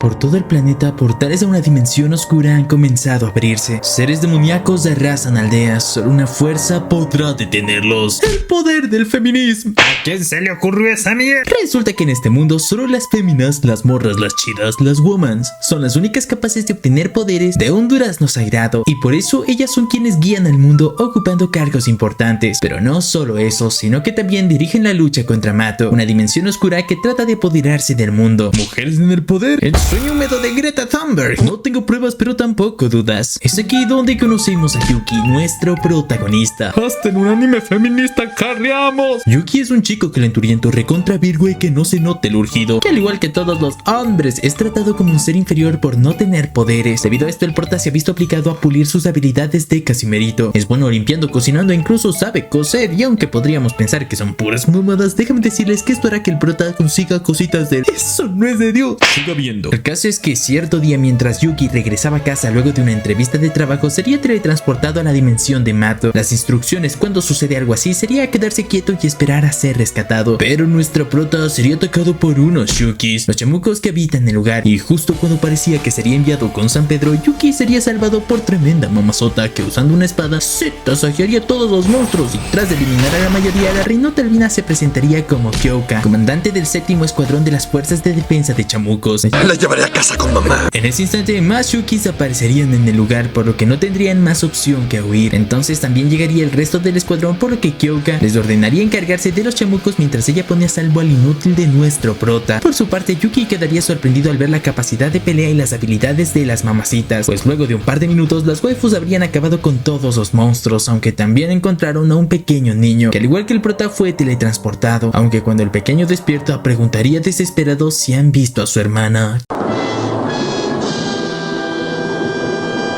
Por todo el planeta, portales a una dimensión oscura han comenzado a abrirse. Seres demoníacos arrasan aldeas. Solo una fuerza podrá detenerlos. El poder del feminismo. ¿A quién se le ocurrió esa mierda? Resulta que en este mundo solo las féminas, las morras, las chidas, las womans son las únicas capaces de obtener poderes de un durazno sagrado. Y por eso ellas son quienes guían al mundo ocupando cargos importantes. Pero no solo eso, sino que también dirigen la lucha contra Mato, una dimensión oscura que trata de apoderarse del mundo. Mujeres en el poder. El sueño húmedo de Greta Thunberg. No tengo pruebas, pero tampoco dudas. Es aquí donde conocemos a Yuki, nuestro protagonista. Hasta en un anime feminista carreamos. Yuki es un chico calenturiento recontra virgo y que no se note el urgido, que al igual que todos los hombres es tratado como un ser inferior por no tener poderes. Debido a esto, el prota se ha visto obligado a pulir sus habilidades de Casimerito. Es bueno limpiando, cocinando e incluso sabe coser, y aunque podríamos pensar que son puras mamadas, déjame decirles que esto hará que el prota consiga cositas de eso no es de Dios. Siga viendo. El caso es que cierto día, mientras Yuki regresaba a casa luego de una entrevista de trabajo, sería teletransportado a la dimensión de Mato. Las instrucciones cuando sucede algo así sería quedarse quieto y esperar a ser rescatado. Pero nuestro prota sería atacado por unos Shukis, los chamucos que habitan el lugar, y justo cuando parecía que sería enviado con San Pedro, Yuki sería salvado por tremenda mamazota que usando una espada se tasajearía a todos los monstruos, y tras de eliminar a la mayoría, la reinota albina se presentaría como Kyoka, comandante del 7º escuadrón de las fuerzas de defensa de chamucos. La llevaré a casa con mamá. En ese instante, más Shukis aparecerían en el lugar, por lo que no tendrían más opción que huir. Entonces también llegaría el resto del escuadrón, por lo que Kyoka les ordenaría encargarse de los chamucos mientras ella pone a salvo al inútil de nuestro prota. Por su parte, Yuki quedaría sorprendido al ver la capacidad de pelea y las habilidades de las mamacitas, pues luego de un par de minutos las waifus habrían acabado con todos los monstruos, aunque también encontraron a un pequeño niño, que al igual que el prota fue teletransportado, aunque cuando el pequeño despierta preguntaría desesperado si han visto a su hermana.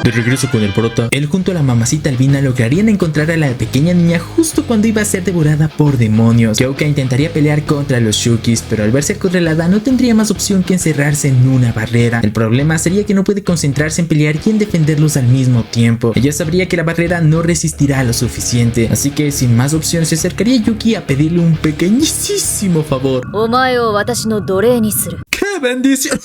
De regreso con el prota, él junto a la mamacita albina lograrían encontrar a la pequeña niña justo cuando iba a ser devorada por demonios. Kyoka intentaría pelear contra los Shukis, pero al verse acorralada no tendría más opción que encerrarse en una barrera. El problema sería que no puede concentrarse en pelear y en defenderlos al mismo tiempo. Ella sabría que la barrera no resistirá lo suficiente, así que sin más opción se acercaría a Yuki a pedirle un pequeñísimo favor. ¡Qué bendición!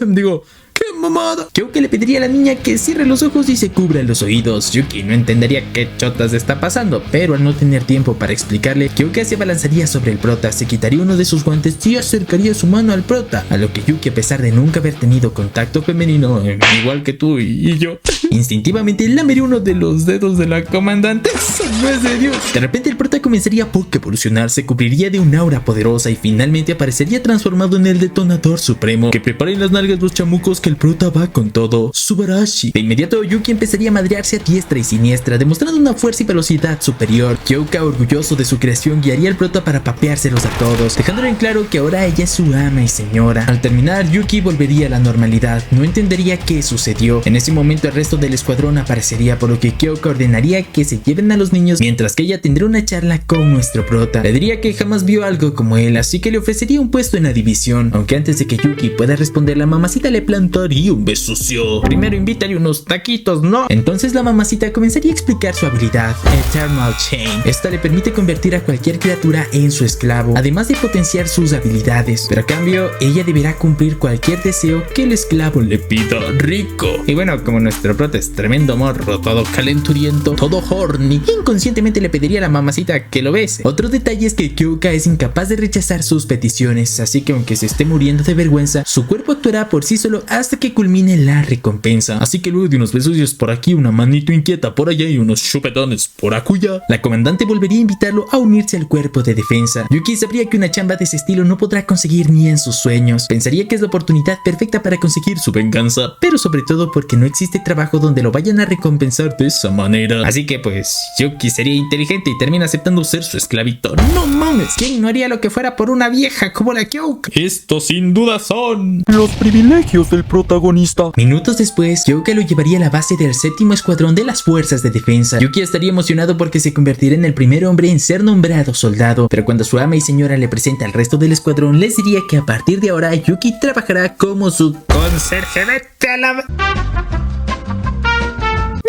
Digo, ¡qué mamada! Kyoka le pediría a la niña que cierre los ojos y se cubra los oídos. Yuki no entendería qué chotas está pasando, pero al no tener tiempo para explicarle, Kyoka se abalanzaría sobre el prota, se quitaría uno de sus guantes y acercaría su mano al prota, a lo que Yuki, a pesar de nunca haber tenido contacto femenino, igual que tú y yo, instintivamente lamería uno de los dedos de la comandante. ¡Eso no es de Dios! De repente el prota comenzaría a evolucionar, se cubriría de un aura poderosa y finalmente aparecería transformado en el detonador supremo. Que preparen las nalgas los chamucos que el prota va con todo. Subarashi. De inmediato Yuki empezaría a madrearse a diestra y siniestra, demostrando una fuerza y velocidad superior. Kyoka, orgulloso de su creación, guiaría al prota para papeárselos a todos, dejándole en claro que ahora ella es su ama y señora. Al terminar, Yuki volvería a la normalidad, no entendería qué sucedió. En ese momento el resto del escuadrón aparecería, por lo que Kyoka ordenaría que se lleven a los niños, mientras que ella tendría una charla con nuestro prota. Le diría que jamás vio algo como él, así que le ofrecería un puesto en la división, aunque antes de que Yuki pueda responder, la mamacita le plantaría un besucio. Primero invítale unos taquitos, ¿no? Entonces la mamacita comenzaría a explicar su habilidad, Eternal Chain. Esta le permite convertir a cualquier criatura en su esclavo, además de potenciar sus habilidades, pero a cambio ella deberá cumplir cualquier deseo que el esclavo le pida. Rico. Y bueno, como nuestro prota es tremendo morro, todo calenturiento, todo horny, inconscientemente le pediría a la mamacita que lo bese. Otro detalle es que Kyoka es incapaz de rechazar sus peticiones, así que aunque se esté muriendo de vergüenza, su cuerpo actuará por sí solo hasta que culmine la recompensa. Así que luego de unos besos por aquí, una manito inquieta por allá y unos chupetones por acuya, la comandante volvería a invitarlo a unirse al cuerpo de defensa. Yuki sabría que una chamba de ese estilo no podrá conseguir ni en sus sueños. Pensaría que es la oportunidad perfecta para conseguir su venganza, pero sobre todo porque no existe trabajo donde lo vayan a recompensar de esa manera. Así que pues Yuki sería inteligente y termina aceptando ser su esclavito. ¡No mames! ¿Quién no haría lo que fuera por una vieja como la Kyoka? Esto sin duda son los privilegios del protagonista. Minutos después, Kyoka lo llevaría a la base del 7º escuadrón de las fuerzas de defensa. Yuki estaría emocionado porque se convertirá en el primer hombre en ser nombrado soldado, pero cuando su ama y señora le presenta al resto del escuadrón, les diría que a partir de ahora Yuki trabajará como su conserje. Vete a la...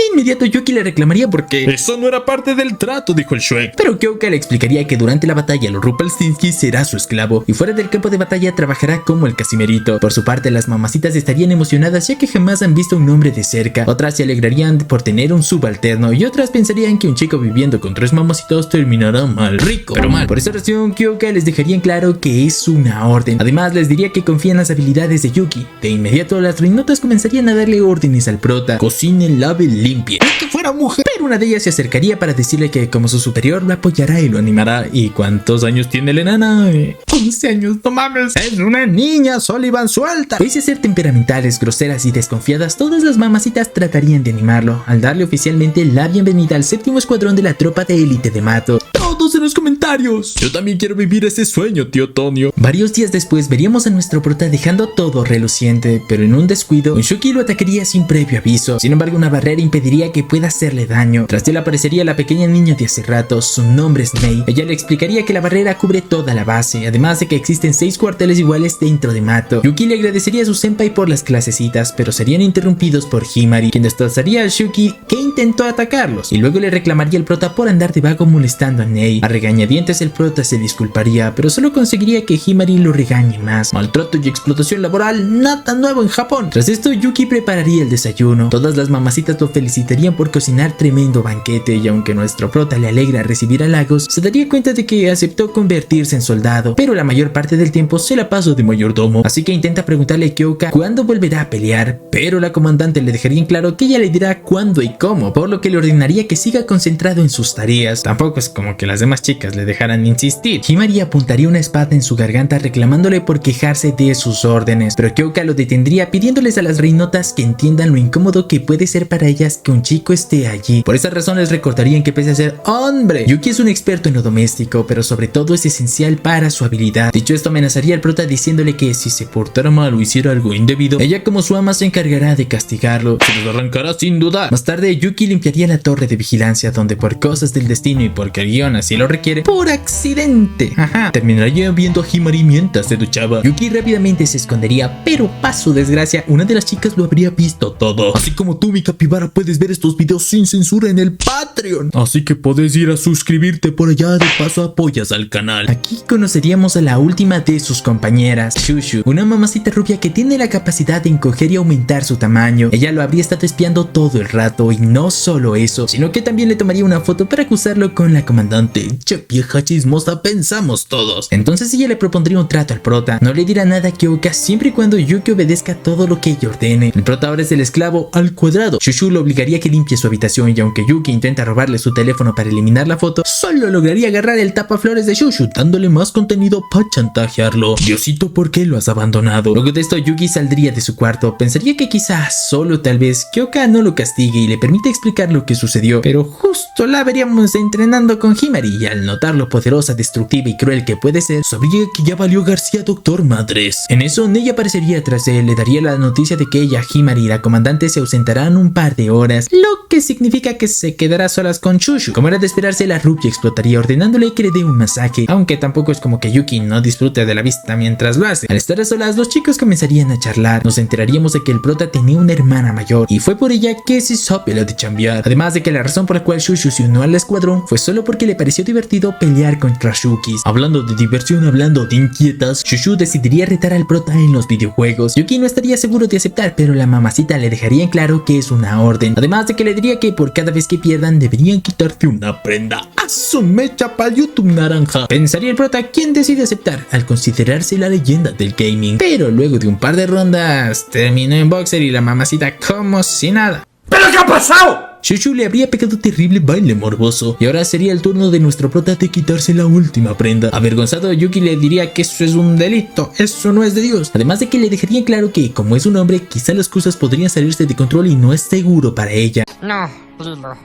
De inmediato Yuki le reclamaría porque Eso no era parte del trato, dijo el Shrek. pero Kyoka le explicaría que durante la batalla Rumpelstiltskin será su esclavo y fuera del campo de batalla trabajará como el Casimerito. Por su parte, las mamacitas estarían emocionadas ya que jamás han visto a un hombre de cerca. Otras se alegrarían por tener un subalterno y otras pensarían que un chico viviendo con 3 mamacitos terminará mal. Rico, pero mal. Por esa razón, Kyoka les dejaría en claro que es una orden. Además, les diría que confía en las habilidades de Yuki. De inmediato, las reinotas comenzarían a darle órdenes al prota. Cocine, lave, limpie. ¡Que fuera mujer! Pero una de ellas se acercaría para decirle que como su superior lo apoyará y lo animará. ¿Y cuántos años tiene la enana? 11 años, no mames. Es una niña, Sullivan, suelta. Pese a ser temperamentales, groseras y desconfiadas, todas las mamacitas tratarían de animarlo al darle oficialmente la bienvenida al 7º escuadrón de la tropa de élite de Mato. Todos en los comentarios. Yo también quiero vivir ese sueño, tío Tonio. Varios días después veríamos a nuestro prota dejando todo reluciente, pero en un descuido, Unshuki lo atacaría sin previo aviso. Sin embargo, una barrera impediría que pueda hacerle daño. Tras él aparecería la pequeña niña de hace rato, su nombre es Mei. Ella le explicaría que la barrera cubre toda la base, además de que existen 6 cuarteles iguales dentro de Mato. Yuki le agradecería a su senpai por las clasecitas, pero serían interrumpidos por Himari, quien destrozaría a Shuki que intentó atacarlos, y luego le reclamaría al prota por andar de vago molestando a Nei. A regañadientes el prota se disculparía, pero solo conseguiría que Himari lo regañe más. Maltrato y explotación laboral, nada nuevo en Japón. Tras esto, Yuki prepararía el desayuno. Todas las mamacitas lo felicitarían por cocinar tremendo banquete, y aunque nuestro prota le alegra recibir halagos, se daría cuenta de que aceptó convertirse en soldado, pero la mayor parte del tiempo se la pasó de mayordomo, así que intenta preguntarle a Kyoka cuándo volverá a pelear, pero la comandante le dejaría en claro que ella le dirá cuándo y cómo, por lo que le ordenaría que siga concentrado en sus tareas. Tampoco es como que las demás chicas le dejaran insistir. Himari apuntaría una espada en su garganta reclamándole por quejarse de sus órdenes, pero Kyoka lo detendría pidiéndoles a las reinotas que entiendan lo incómodo que puede ser para ellas que un chico esté allí. Por esa razón les recordarían que pese a ser hombre, Yuki es un experto en lo doméstico, pero sobre todo es esencial para su habilidad. Dicho esto, amenazaría al prota diciéndole que si se portara mal o hiciera algo indebido, ella como su ama se encargará de castigarlo. Se los arrancará sin dudar. Más tarde, Yuki limpiaría la torre de vigilancia, donde por cosas del destino y porque el guión así lo requiere, por accidente, terminaría viendo a Himari mientras se duchaba. Yuki rápidamente se escondería, pero para su desgracia, una de las chicas lo habría visto todo. Así como tú, mi capibara, puedes ver estos videos sin censura en el Patreon. Así que puedes ir a suscribirte por allá, de paso apoyas al canal. Aquí conoceríamos a la última de sus compañeras, Shushu, una mamacita rubia que tiene la capacidad de encoger y aumentar su tamaño. Ella lo habría estado espiando todo el rato, y no solo eso, sino que también le tomaría una foto para acusarlo con la comandante. Che vieja chismosa, pensamos todos. Entonces ella le propondría un trato al prota. No le dirá nada a Kyoka siempre y cuando Yuki obedezca todo lo que ella ordene. El prota ahora es el esclavo al cuadrado. Shushu lo obligaría a que limpie su habitación, y aunque Yuki intenta robarle su teléfono para eliminar la foto, solo lograría agarrar el tapaflores de Shushu, dándole más contenido para chantajearlo. Diosito, ¿por qué lo has abandonado? Luego de esto, Yuki saldría de su cuarto. Pensaría que quizás, solo tal vez, Kyoka no lo castigue y le permite explicar lo que sucedió, pero justo la veríamos entrenando con Himari, y al notar lo poderosa, destructiva y cruel que puede ser, sabría que ya valió García, doctor Madres. En eso, Nei aparecería tras él, le daría la noticia de que ella, Himari y la comandante se ausentarán un par de horas, lo que significa que se quedará solas con Shushu. Como era de esperarse, la rubia explotaría ordenándole que le dé un masaje, aunque tampoco es como que Yuki no disfrute de la vista mientras lo hace. Al estar a solas, los chicos comenzarían a charlar. Nos enteraríamos de que el prota tenía una hermana mayor, y fue por ella que se hizo la de chambear. Además de que la razón por la cual Shushu se unió al escuadrón fue solo porque le pareció divertido pelear contra Shukis. Hablando de diversión, hablando de inquietas, Shushu decidiría retar al prota en los videojuegos. Yuki no estaría seguro de aceptar, pero la mamacita le dejaría en claro que es una orden. Además de que le diría que por cada vez que pierdan deberían quitarse una prenda. ¡A su mecha pa'l YouTube naranja! Pensaría el prota, quien decide aceptar al considerarse la leyenda del gaming. Pero luego de un par de rondas, terminó en boxer y la mamacita como si nada. ¿Pero qué ha pasado? Shushu le habría pegado terrible baile morboso, y ahora sería el turno de nuestro prota de quitarse la última prenda. Avergonzado, Yuki le diría que eso es un delito, eso no es de Dios. Además de que le dejaría claro que, como es un hombre, quizá las cosas podrían salirse de control y no es seguro para ella. No, Lilo.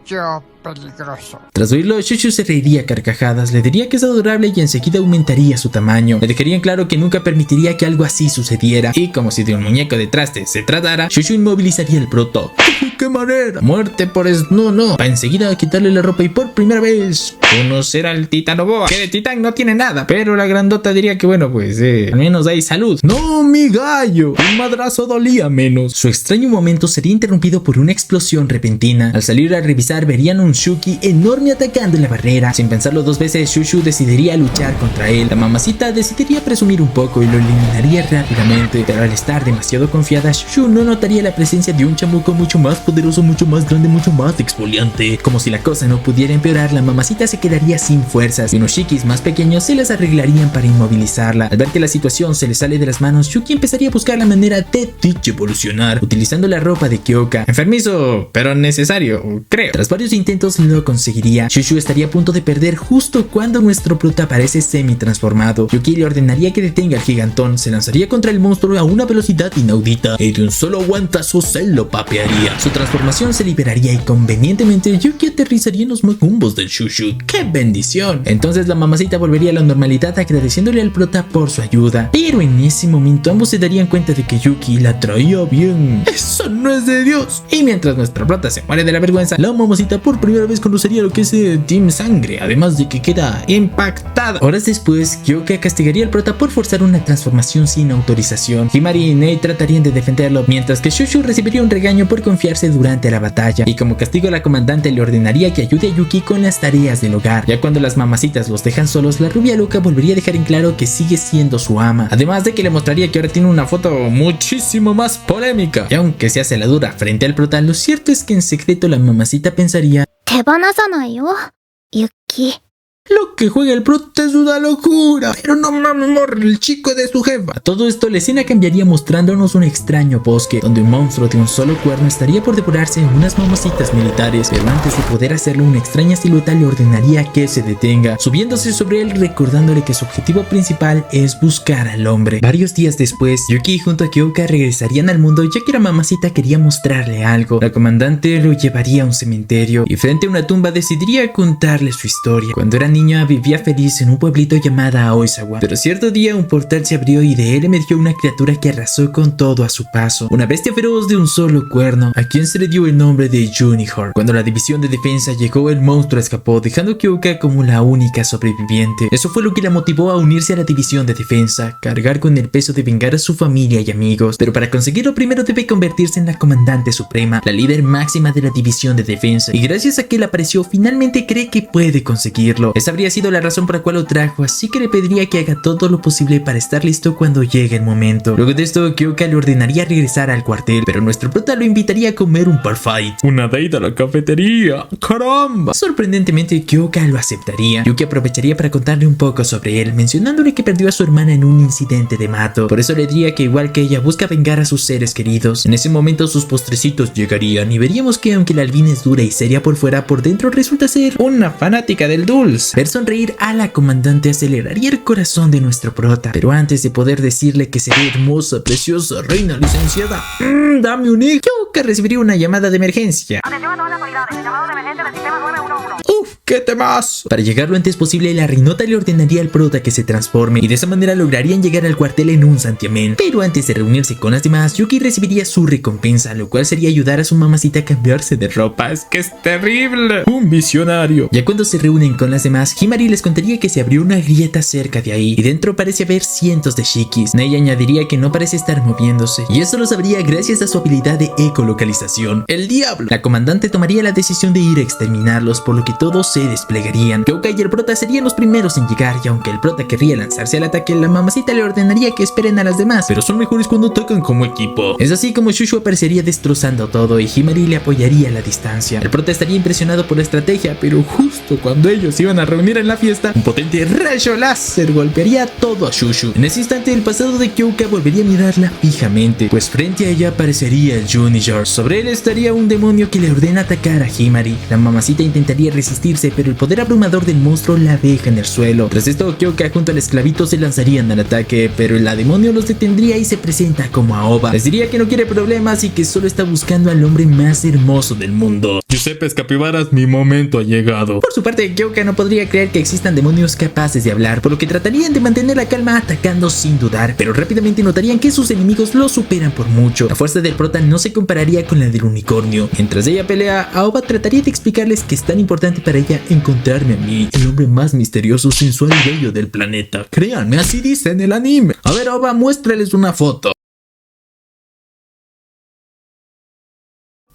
Yo peligroso. Tras oírlo, Shushu se reiría a carcajadas, le diría que es adorable y enseguida aumentaría su tamaño. Le dejaría en claro que nunca permitiría que algo así sucediera, y como si de un muñeco de traste se tratara, Shushu inmovilizaría el proto. ¿De qué manera? Muerte por no, para enseguida quitarle la ropa y por primera vez conocer al Titanoboa, que de titán no tiene nada, pero la grandota diría que bueno, pues al menos hay salud. No, mi gallo, un madrazo dolía menos. Su extraño momento sería interrumpido por una explosión repentina. Al salir a revisar verían un Shuki enorme atacando en la barrera. Sin pensarlo dos veces, Shushu decidiría luchar contra él. La mamacita decidiría presumir un poco y lo eliminaría rápidamente, pero al estar demasiado confiada, Shushu no notaría la presencia de un chamuco mucho más poderoso, mucho más grande, mucho más exfoliante. Como si la cosa no pudiera empeorar, la mamacita se quedaría sin fuerzas y unos Shikis más pequeños se las arreglarían para inmovilizarla. Al ver que la situación se le sale de las manos, Shuki empezaría a buscar la manera de evolucionar, utilizando la ropa de Kyoka. Enfermizo, pero necesario, creo. Tras varios intentos lo conseguiría. Shushu estaría a punto de perder justo cuando nuestro prota aparece semi-transformado. Yuki le ordenaría que detenga al gigantón, se lanzaría contra el monstruo a una velocidad inaudita y de un solo guantazo se lo papearía. Su transformación se liberaría y convenientemente Yuki aterrizaría en los macumbos del Shushu. ¡Qué bendición! Entonces la mamacita volvería a la normalidad agradeciéndole al prota por su ayuda. Pero en ese momento ambos se darían cuenta de que Yuki la traía bien. ¡Eso no es de Dios! Y mientras nuestra prota se muere de la vergüenza, la mamacita por primera vez conocería lo que es Team Sangre, además de que queda impactada. Horas después, Kyoka castigaría al prota por forzar una transformación sin autorización. Himari y Nei tratarían de defenderlo, mientras que Shushu recibiría un regaño por confiarse durante la batalla. Y como castigo, la comandante le ordenaría que ayude a Yuki con las tareas del hogar. Ya cuando las mamacitas los dejan solos, la rubia loca volvería a dejar en claro que sigue siendo su ama. Además de que le mostraría que ahora tiene una foto muchísimo más polémica. Y aunque se hace la dura frente al prota, lo cierto es que en secreto la mamacita pensaría: 手放さないよ、ユッキー。 Lo que juega el prota es una locura. Pero no mames, morre, el chico de su jefa. A todo esto, la escena cambiaría mostrándonos un extraño bosque, donde un monstruo de un solo cuerno estaría por devorarse unas mamacitas militares. Pero antes de poder hacerlo, una extraña silueta le ordenaría que se detenga, subiéndose sobre él, recordándole que su objetivo principal es buscar al hombre. Varios días después, Yuki junto a Kyoka regresarían al mundo, ya que la mamacita quería mostrarle algo. La comandante lo llevaría a un cementerio y frente a una tumba decidiría contarle su historia. Cuando era niña vivía feliz en un pueblito llamado Aoizawa, pero cierto día un portal se abrió y de él emergió una criatura que arrasó con todo a su paso, una bestia feroz de un solo cuerno, a quien se le dio el nombre de Unicorn. Cuando la división de defensa llegó, el monstruo escapó, dejando a Kyoka como la única sobreviviente. Eso fue lo que la motivó a unirse a la división de defensa, cargar con el peso de vengar a su familia y amigos, pero para conseguirlo primero debe convertirse en la comandante suprema, la líder máxima de la división de defensa, y gracias a que él apareció finalmente cree que puede conseguirlo. Esa habría sido la razón por la cual lo trajo, así que le pediría que haga todo lo posible para estar listo cuando llegue el momento. Luego de esto, Kyoka le ordenaría regresar al cuartel, pero nuestro prota lo invitaría a comer un parfait. Una date a la cafetería. ¡Caramba! Sorprendentemente, Kyoka lo aceptaría. Yuki aprovecharía para contarle un poco sobre él, mencionándole que perdió a su hermana en un incidente de mato. Por eso le diría que igual que ella busca vengar a sus seres queridos. En ese momento sus postrecitos llegarían y veríamos que aunque la albina es dura y seria por fuera, por dentro resulta ser una fanática del dulce. Ver sonreír a la comandante aceleraría el corazón de nuestro prota, pero antes de poder decirle que sería hermosa, preciosa, reina, licenciada, dame un hijo, Kyoka recibiría una llamada de emergencia. Atención a todas las unidades, llamado de emergencia del sistema 911. ¡Uf! ¡Qué temazo! Para llegar lo antes posible, la reinota le ordenaría al prota que se transforme y de esa manera lograrían llegar al cuartel en un santiamén. Pero antes de reunirse con las demás, Yuki recibiría su recompensa, lo cual sería ayudar a su mamacita a cambiarse de ropa. ¡Es que es terrible! Un visionario. Ya cuando se reúnen con las demás, Himari les contaría que se abrió una grieta cerca de ahí y dentro parece haber cientos de Shikis. Nei añadiría que no parece estar moviéndose y eso lo sabría gracias a su habilidad de ecolocalización. ¡El diablo! La comandante tomaría la decisión de ir a exterminarlos, por lo que todos se desplegarían. Kyoka y el prota serían los primeros en llegar y aunque el prota querría lanzarse al ataque, la mamacita le ordenaría que esperen a las demás, pero son mejores cuando atacan como equipo. Es así como Shushu aparecería destrozando todo y Himari le apoyaría a la distancia. El prota estaría impresionado por la estrategia, pero justo cuando ellos iban a reunir en la fiesta, un potente rayo láser golpearía todo a Shushu. En ese instante el pasado de Kyoka volvería a mirarla fijamente, pues frente a ella aparecería el Junior. Sobre él estaría un demonio que le ordena atacar a Himari. La mamacita intentaría resistirse, pero el poder abrumador del monstruo la deja en el suelo. Tras esto, Kyoka junto al esclavito se lanzarían al ataque, pero la demonio los detendría y se presenta como Aoba. Les diría que no quiere problemas y que solo está buscando al hombre más hermoso del mundo. Giuseppe Capibaras, mi momento ha llegado. Por su parte, Kyoka no podría creer que existan demonios capaces de hablar, por lo que tratarían de mantener la calma atacando sin dudar, pero rápidamente notarían que sus enemigos lo superan por mucho. La fuerza del prota no se compararía con la del unicornio. Mientras ella pelea, Aoba trataría de explicarles que es tan importante para ella encontrarme a mí, el hombre más misterioso, sensual y bello del planeta. Créanme, así dice en el anime. A ver, Aoba, muéstrales una foto.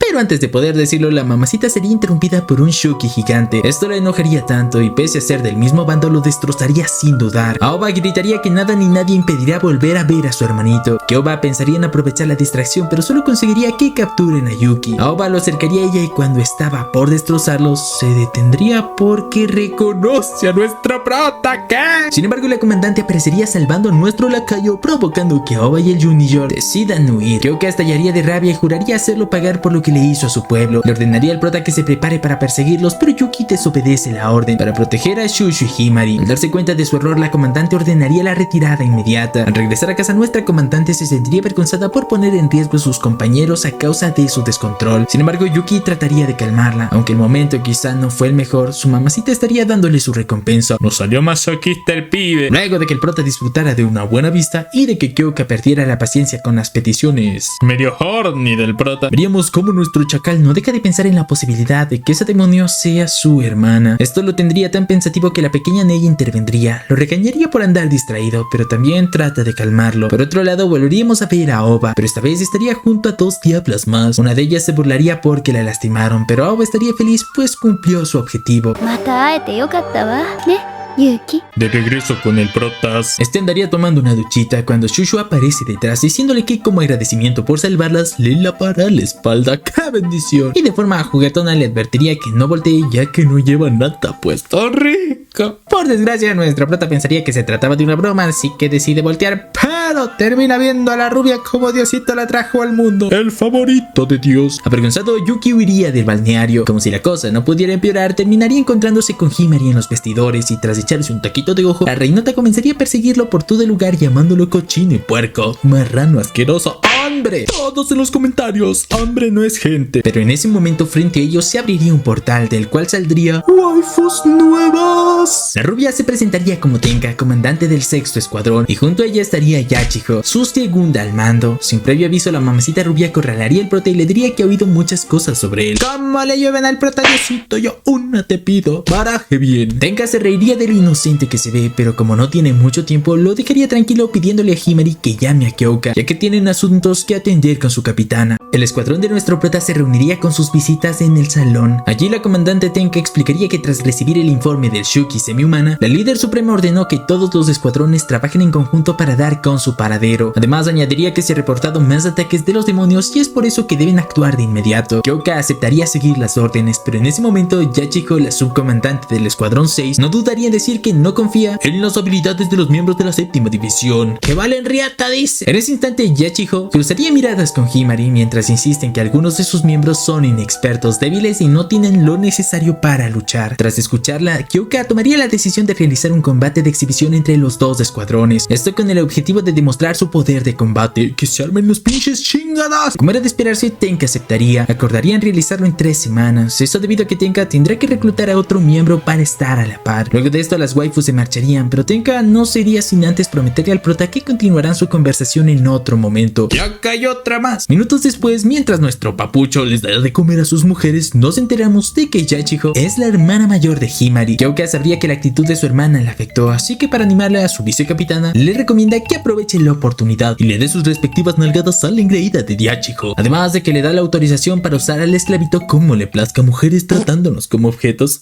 Pero antes de poder decirlo, la mamacita sería interrumpida por un Shuki gigante. Esto la enojaría tanto y pese a ser del mismo bando lo destrozaría sin dudar. Aoba gritaría que nada ni nadie impedirá volver a ver a su hermanito. Kyoba pensaría en aprovechar la distracción, pero solo conseguiría que capturen a Yuki. Aoba lo acercaría a ella y cuando estaba por destrozarlo se detendría porque reconoce a nuestro prota. ¿Qué? Sin embargo, la comandante aparecería salvando a nuestro lacayo, provocando que Aoba y el Junior decidan huir. Kyoka estallaría de rabia y juraría hacerlo pagar por lo que le hizo a su pueblo. Le ordenaría al prota que se prepare para perseguirlos, pero Yuki desobedece la orden para proteger a Shushu y Himari. Al darse cuenta de su error, la comandante ordenaría la retirada inmediata. Al regresar a casa, nuestra comandante se sentiría avergonzada por poner en riesgo a sus compañeros a causa de su descontrol. Sin embargo, Yuki trataría de calmarla. Aunque el momento quizá no fue el mejor, su mamacita estaría dándole su recompensa. Nos salió masoquista el pibe. Luego de que el prota disfrutara de una buena vista y de que Kyoka perdiera la paciencia con las peticiones Medio horny del prota. veríamos cómo nuestro chacal no deja de pensar en la posibilidad de que ese demonio sea su hermana. Esto lo tendría tan pensativo que la pequeña Ney intervendría, lo regañaría por andar distraído, pero también trata de calmarlo. Por otro lado, volveríamos a ver a Aoba, pero esta vez estaría junto a dos diablas más. Una de ellas se burlaría porque la lastimaron, pero Aoba estaría feliz pues cumplió su objetivo. また会えてよかったわね、ユキ。 De regreso con el protas. Este andaría tomando una duchita cuando Shushu aparece detrás diciéndole que como agradecimiento por salvarlas le lavará la espalda. ¡Qué bendición! Y de forma juguetona le advertiría que no voltee ya que no lleva nada puesto. ¡Rico! Por desgracia nuestra prota pensaría que se trataba de una broma, así que decide voltear, pero termina viendo a la rubia como Diosito la trajo al mundo. El favorito de Dios. Avergonzado, Yuki huiría del balneario. Como si la cosa no pudiera empeorar, terminaría encontrándose con Himari en los vestidores y tras echarse un taquito de ojo, la reinota comenzaría a perseguirlo por todo el lugar llamándolo cochino y puerco, marrano asqueroso, ¡hombre! Todos en los comentarios. Hambre no es gente. Pero en ese momento frente a ellos se abriría un portal del cual saldría Waifus nuevas. la rubia. Se presentaría como Tenka, comandante del 6º escuadrón, y junto a ella estaría Yachijo, su segunda al mando. Sin previo aviso, la mamacita rubia acorralaría al prota y le diría que ha oído muchas cosas sobre él. ¿Cómo le llueven al prota, Diosito? Yo una te pido. Baraje bien. Tenka se reiría de lo inocente que se ve, pero como no tiene mucho tiempo, lo dejaría tranquilo pidiéndole a Himari que llame a Kyoka, ya que tienen asuntos que atender con su capitana. El escuadrón de nuestro prota se reuniría con sus visitas en el salón. Allí la comandante Tenka explicaría que tras recibir el informe del Shuki semi-humana, la líder suprema ordenó que todos los escuadrones trabajen en conjunto para dar con su paradero. Además añadiría que se han reportado más ataques de los demonios y es por eso que deben actuar de inmediato. Kyoka aceptaría seguir las órdenes, pero en ese momento Yachijo, la subcomandante del escuadrón 6, no dudaría en decir que no confía en las habilidades de los miembros de la 7ª división. ¡Que valen riata! Dice. En ese instante Yachijo cruzaría miradas con Himari mientras insisten que algunos de sus miembros son inexpertos, débiles y no tienen lo necesario para luchar. Tras escucharla, Kyoka tomaría la decisión de realizar un combate de exhibición entre los dos escuadrones, esto con el objetivo de demostrar su poder de combate. Que se armen los pinches chingadas. Como era de esperarse, Tenka aceptaría. Acordarían realizarlo en 3 semanas, eso debido a que Tenka tendrá que reclutar a otro miembro para estar a la par. Luego de esto las waifus se marcharían, pero Tenka no sería sin antes prometerle al prota que continuarán su conversación en otro momento. Ya cayó otra más. Minutos después, mientras nuestro papucho les da de comer a sus mujeres, nos enteramos de que Yachijo es la hermana mayor de Himari. Kyoka sabría que la actitud de su hermana la afectó, así que para animarla a su vicecapitana, le recomienda que aproveche la oportunidad y le dé sus respectivas nalgadas a la engreída de Yachijo. Además de que le da la autorización para usar al esclavito como le plazca a mujeres tratándonos como objetos.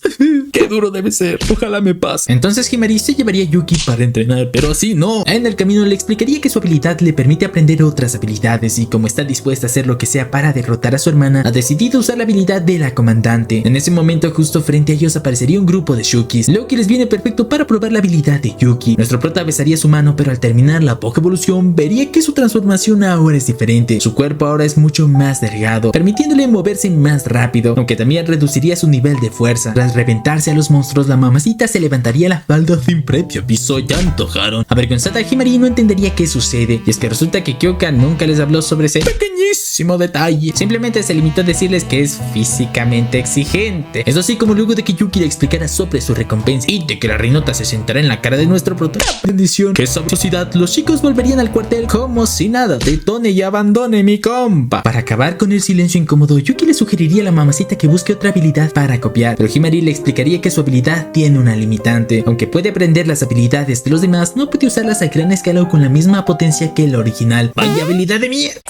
Qué duro debe ser. Ojalá me pase. Entonces Himari se llevaría a Yuki para entrenar, pero así no. En el camino le explicaría que su habilidad le permite aprender otras habilidades y como está dispuesta a hacer lo que sea para derrotar a su hermana, ha decidido usar la habilidad de la comandante. En ese momento justo frente a ellos aparecería un grupo de Shukis, lo que les viene perfecto para probar la habilidad de Yuki. Nuestro prota besaría su mano, pero al terminar la poca evolución vería que su transformación ahora es diferente. Su cuerpo ahora es mucho más delgado, permitiéndole moverse más rápido, aunque también reduciría su nivel de fuerza. Tras reventar enfrentarse a los monstruos, la mamacita se levantaría la falda sin previo aviso. Ya antojaron. Avergonzada, Himari no entendería qué sucede, y es que resulta que Kyoka nunca les habló sobre ese pequeñísimo detalle. Simplemente se limitó a decirles que es físicamente exigente. Eso sí, como luego de que Yuki le explicara sobre su recompensa y de que la reinota se sentará en la cara de nuestro protagonista. Bendición, que esa sociedad, los chicos volverían al cuartel como si nada. Detone y abandone, mi compa. Para acabar con el silencio incómodo, Yuki le sugeriría a la mamacita que busque otra habilidad para copiar, pero Himari le explicaría que su habilidad tiene una limitante. Aunque puede aprender las habilidades de los demás, no puede usarlas a gran escala o con la misma potencia que el original. ¡Vaya habilidad de mierda!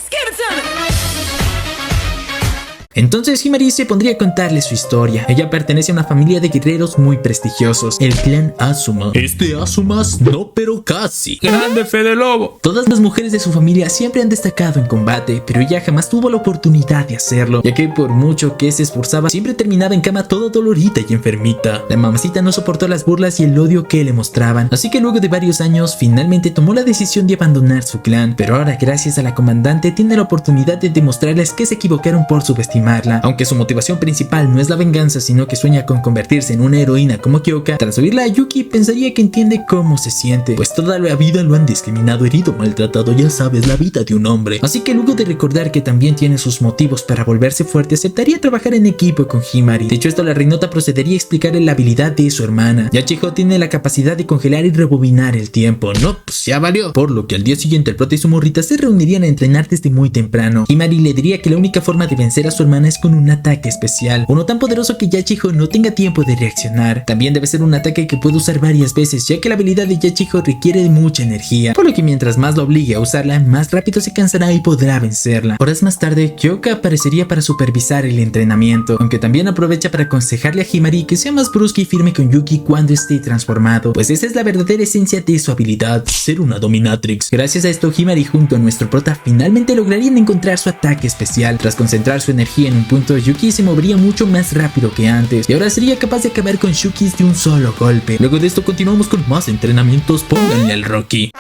Entonces Himari se pondría a contarle su historia. Ella pertenece a una familia de guerreros muy prestigiosos, el clan Asuma. Asumas no, pero casi. ¡Grande Fede Lobo! Todas las mujeres de su familia siempre han destacado en combate, pero ella jamás tuvo la oportunidad de hacerlo, ya que por mucho que se esforzaba, siempre terminaba en cama toda dolorida y enfermita. La mamacita no soportó las burlas y el odio que le mostraban, así que luego de varios años, finalmente tomó la decisión de abandonar su clan. Pero ahora, gracias a la comandante, tiene la oportunidad de demostrarles que se equivocaron por subestimar. Aunque su motivación principal no es la venganza, sino que sueña con convertirse en una heroína como Kyoka, tras oírla a Yuki pensaría que entiende cómo se siente, pues toda la vida lo han discriminado, herido, maltratado, ya sabes, la vida de un hombre. Así que luego de recordar que también tiene sus motivos para volverse fuerte, aceptaría trabajar en equipo con Himari. Dicho esto, la reinota procedería a explicarle la habilidad de su hermana. Yachijo tiene la capacidad de congelar y rebobinar el tiempo. No, pues ya valió. Por lo que al día siguiente el prota y su morrita se reunirían a entrenar desde muy temprano. Himari le diría que la única forma de vencer a su hermana es con un ataque especial, uno tan poderoso que Yachijo no tenga tiempo de reaccionar. También debe ser un ataque que puede usar varias veces, ya que la habilidad de Yachijo requiere de mucha energía, por lo que mientras más lo obligue a usarla, más rápido se cansará y podrá vencerla. Horas más tarde, Kyoka aparecería para supervisar el entrenamiento, aunque también aprovecha para aconsejarle a Himari que sea más brusca y firme con Yuki cuando esté transformado, pues esa es la verdadera esencia de su habilidad, ser una dominatrix. Gracias a esto, Himari junto a nuestro prota finalmente lograrían encontrar su ataque especial. Tras concentrar su energía en un punto, Yuki se movería mucho más rápido que antes y ahora sería capaz de acabar con Shukis de un solo golpe. Luego de esto continuamos con más entrenamientos, pónganle al Rocky.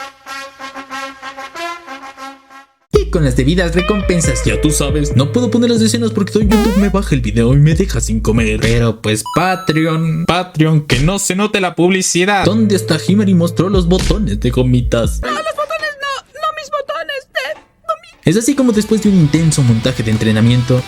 Y con las debidas recompensas, ya tú sabes, no puedo poner las escenas porque YouTube me baja el video y me deja sin comer. Pero pues Patreon, que no se note la publicidad. ¿Dónde está Himari? Mostró los botones de gomitas. Es así como después de un intenso montaje de entrenamiento,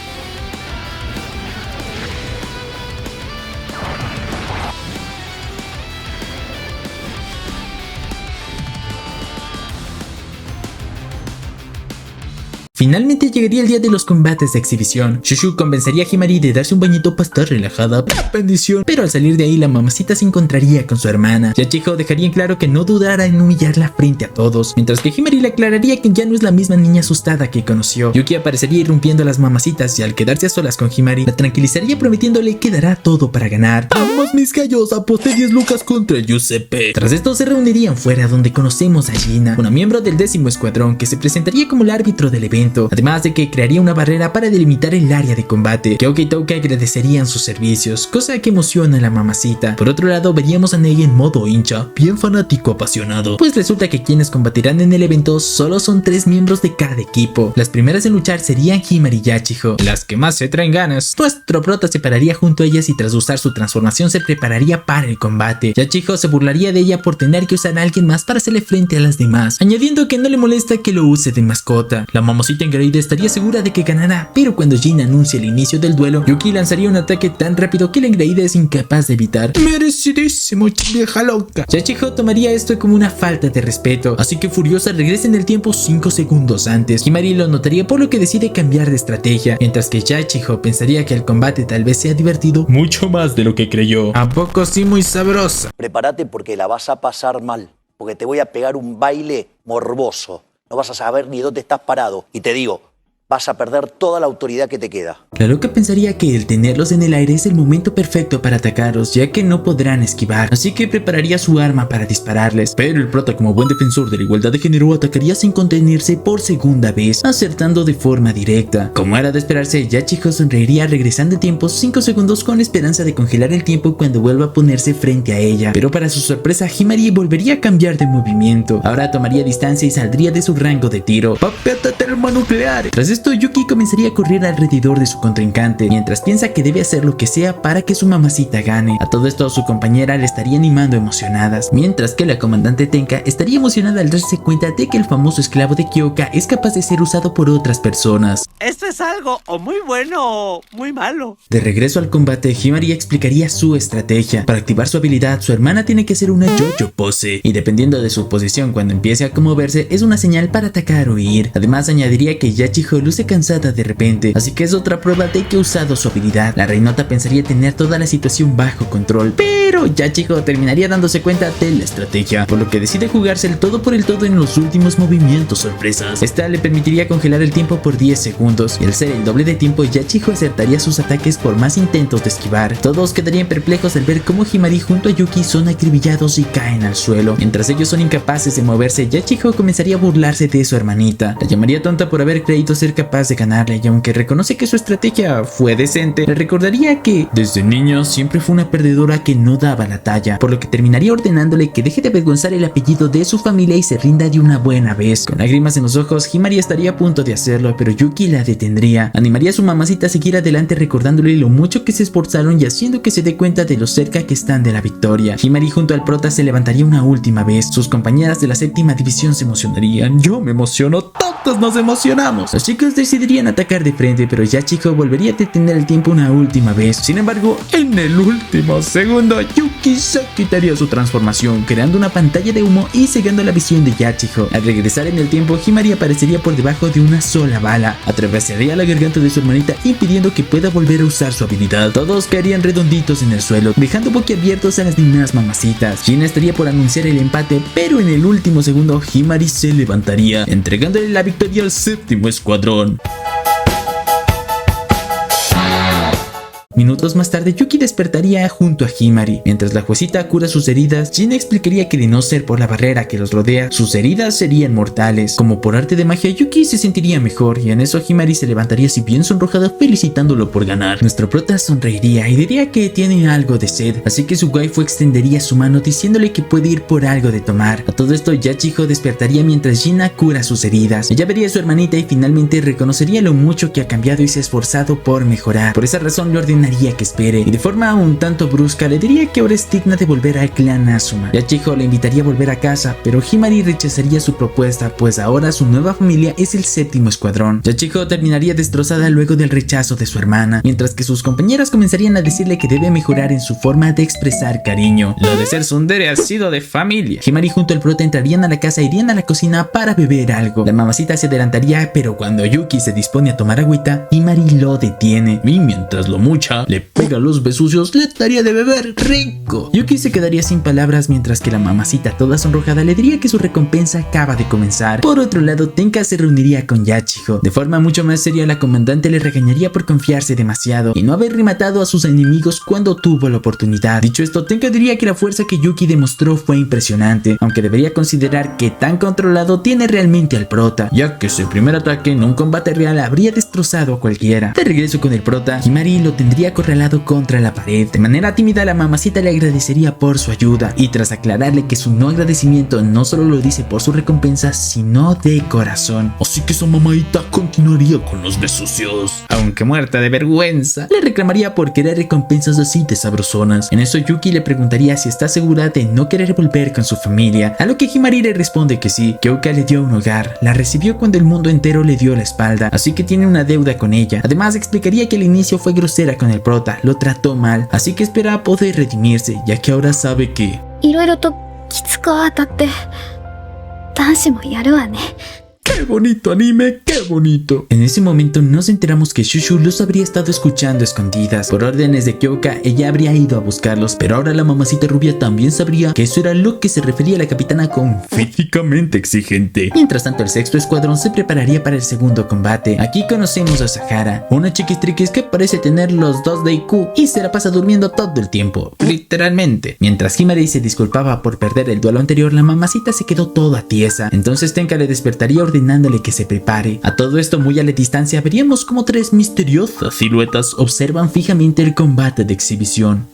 finalmente llegaría el día de los combates de exhibición. Shushu convencería a Himari de darse un bañito para estar relajada. Bendición. Pero al salir de ahí, la mamacita se encontraría con su hermana. Yachijo dejaría en claro que no dudará en humillarla frente a todos, mientras que Himari le aclararía que ya no es la misma niña asustada que conoció. Yuki aparecería irrumpiendo a las mamacitas y al quedarse a solas con Himari, la tranquilizaría prometiéndole que dará todo para ganar. Vamos mis gallos, aposté 10 lucas contra Giuseppe. Tras esto se reunirían fuera donde conocemos a Gina, una miembro del 10º escuadrón que se presentaría como el árbitro del evento. Además de que crearía una barrera para delimitar el área de combate. Kyoka y Touka agradecerían sus servicios, cosa que emociona a la mamacita. Por otro lado, veríamos a Negi en modo hincha, bien fanático apasionado, pues resulta que quienes combatirán en el evento solo son 3 miembros de cada equipo. Las primeras en luchar serían Himari y Yachijo, las que más se traen ganas. Nuestro prota se pararía junto a ellas y tras usar su transformación se prepararía para el combate. Yachijo se burlaría de ella por tener que usar a alguien más para hacerle frente a las demás, añadiendo que no le molesta que lo use de mascota. La mamacita engreída estaría segura de que ganará, pero cuando Jin anuncia el inicio del duelo, Yuki lanzaría un ataque tan rápido que la engreída es incapaz de evitar. Merecidísimo, vieja loca. Yachijo tomaría esto como una falta de respeto, así que furiosa regresa en el tiempo 5 segundos antes. Himari lo notaría, por lo que decide cambiar de estrategia, mientras que Yachijo pensaría que el combate tal vez sea divertido mucho más de lo que creyó. ¿A poco sí muy sabrosa? Prepárate porque la vas a pasar mal, porque te voy a pegar un baile morboso. No vas a saber ni dónde estás parado. Y te digo, vas a perder toda la autoridad que te queda. La loca pensaría que el tenerlos en el aire es el momento perfecto para atacarlos, ya que no podrán esquivar, así que prepararía su arma para dispararles. Pero el prota, como buen defensor de la igualdad de género, atacaría sin contenerse por segunda vez, acertando de forma directa. Como era de esperarse, Yachijo sonreiría regresando el tiempo 5 segundos con la esperanza de congelar el tiempo cuando vuelva a ponerse frente a ella. Pero para su sorpresa, Himari volvería a cambiar de movimiento. Ahora tomaría distancia y saldría de su rango de tiro. ¡Papéate termonuclear! Tras esto, Yuki comenzaría a correr alrededor de su contrincante, mientras piensa que debe hacer lo que sea para que su mamacita gane. A todo esto, su compañera le estaría animando emocionadas, mientras que la comandante Tenka estaría emocionada al darse cuenta de que el famoso esclavo de Kyoka es capaz de ser usado por otras personas. Esto es algo o muy bueno o muy malo. De regreso al combate, Himari explicaría su estrategia. Para activar su habilidad, su hermana tiene que hacer una yo-yo pose, y dependiendo de su posición cuando empiece a moverse, es una señal para atacar o huir. Además, añadiría que Yachijo luce cansada de repente, así que es otra prueba de que ha usado su habilidad. La reinota pensaría tener toda la situación bajo control, pero Yachijo terminaría dándose cuenta de la estrategia, por lo que decide jugarse el todo por el todo en los últimos movimientos sorpresas. Esta le permitiría congelar el tiempo por 10 segundos, y al ser el doble de tiempo, Yachijo acertaría sus ataques por más intentos de esquivar. Todos quedarían perplejos al ver cómo Himari junto a Yuki son acribillados y caen al suelo. Mientras ellos son incapaces de moverse, Yachijo comenzaría a burlarse de su hermanita. La llamaría tonta por haber creído ser capaz de ganarle, y aunque reconoce que su estrategia fue decente, le recordaría que desde niña siempre fue una perdedora que no daba la talla, por lo que terminaría ordenándole que deje de avergonzar el apellido de su familia y se rinda de una buena vez. Con lágrimas en los ojos, Himari estaría a punto de hacerlo, pero Yuki la detendría. Animaría a su mamacita a seguir adelante, recordándole lo mucho que se esforzaron y haciendo que se dé cuenta de lo cerca que están de la victoria. Himari junto al prota se levantaría una última vez. Sus compañeras de la séptima división se emocionarían. Yo me emociono, todos nos emocionamos. Los chicos decidirían atacar de frente, pero Yachijo volvería a detener el tiempo una última vez. Sin embargo, en el último segundo, Yuki se quitaría su transformación, creando una pantalla de humo y cegando la visión de Yachijo. Al regresar en el tiempo, Himari aparecería por debajo de una sola bala, atravesaría la garganta de su hermanita impidiendo que pueda volver a usar su habilidad. Todos caerían redonditos en el suelo, dejando boquiabiertos a las demás mamacitas. Jin estaría por anunciar el empate, pero en el último segundo, Himari se levantaría, entregándole la victoria al séptimo escuadrón. Minutos más tarde, Yuki despertaría junto a Himari. Mientras la juecita cura sus heridas, Jin explicaría que de no ser por la barrera que los rodea, sus heridas serían mortales. Como por arte de magia, Yuki se sentiría mejor, y en eso Himari se levantaría si bien sonrojada, felicitándolo por ganar. Nuestro prota sonreiría y diría que tiene algo de sed, así que su waifu extendería su mano diciéndole que puede ir por algo de tomar. A todo esto, Yachijo despertaría mientras Jina cura sus heridas. Ella vería a su hermanita y finalmente reconocería lo mucho que ha cambiado y se ha esforzado por mejorar. Por esa razón le ordenaría que espere, y de forma un tanto brusca le diría que ahora es digna de volver al clan Asuma. Yachijo le invitaría a volver a casa, pero Himari rechazaría su propuesta, pues ahora su nueva familia es el séptimo escuadrón. Yachijo terminaría destrozada luego del rechazo de su hermana, mientras que sus compañeras comenzarían a decirle que debe mejorar en su forma de expresar cariño. Lo de ser tsundere ha sido de familia. Himari junto al prota entrarían a la casa e irían a la cocina para beber algo. La mamacita se adelantaría, pero cuando Yuki se dispone a tomar agüita, Himari lo detiene, y mientras lo mucha, le pega los besucios, le daría de beber rico. Yuki se quedaría sin palabras, mientras que la mamacita toda sonrojada le diría que su recompensa acaba de comenzar. Por otro lado, Tenka se reuniría con Yachijo. De forma mucho más seria, la comandante le regañaría por confiarse demasiado y no haber rematado a sus enemigos cuando tuvo la oportunidad. Dicho esto, Tenka diría que la fuerza que Yuki demostró fue impresionante, aunque debería considerar que tan controlado tiene realmente al prota, ya que su primer ataque en un combate real habría destrozado a cualquiera. De regreso con el prota, Himari lo tendría acorralado contra la pared. De manera tímida, la mamacita le agradecería por su ayuda, y tras aclararle que su no agradecimiento no solo lo dice por su recompensa, sino de corazón. Así que su mamadita continuaría con los besucios. Aunque muerta de vergüenza, le reclamaría por querer recompensas así de sabrosonas. En eso, Yuki le preguntaría si está segura de no querer volver con su familia, a lo que Himari le responde que sí. Kyoka le dio un hogar, la recibió cuando el mundo entero le dio la espalda, así que tiene una deuda con ella. Además, explicaría que al inicio fue grosera con el prota, lo trató mal, así que espera poder redimirse, ya que ahora sabe que いろいろときつく当たって男子もやるわね。 ¡Qué bonito anime! ¡Qué bonito! En ese momento nos enteramos que Shushu los habría estado escuchando escondidas. Por órdenes de Kyoka, ella habría ido a buscarlos, pero ahora la mamacita rubia también sabría que eso era lo que se refería a la capitana con Físicamente exigente. Mientras tanto, el sexto escuadrón se prepararía para el segundo combate. Aquí conocemos a Sahara, una chiquistriquis que parece tener los 2 de IQ y se la pasa durmiendo todo el tiempo, literalmente. Mientras Himari se disculpaba por perder el duelo anterior, la mamacita se quedó toda tiesa. Entonces Tenka le despertaría ordenándole que se prepare. A todo esto, muy a la distancia, veríamos como 3 misteriosas siluetas observan fijamente el combate de exhibición.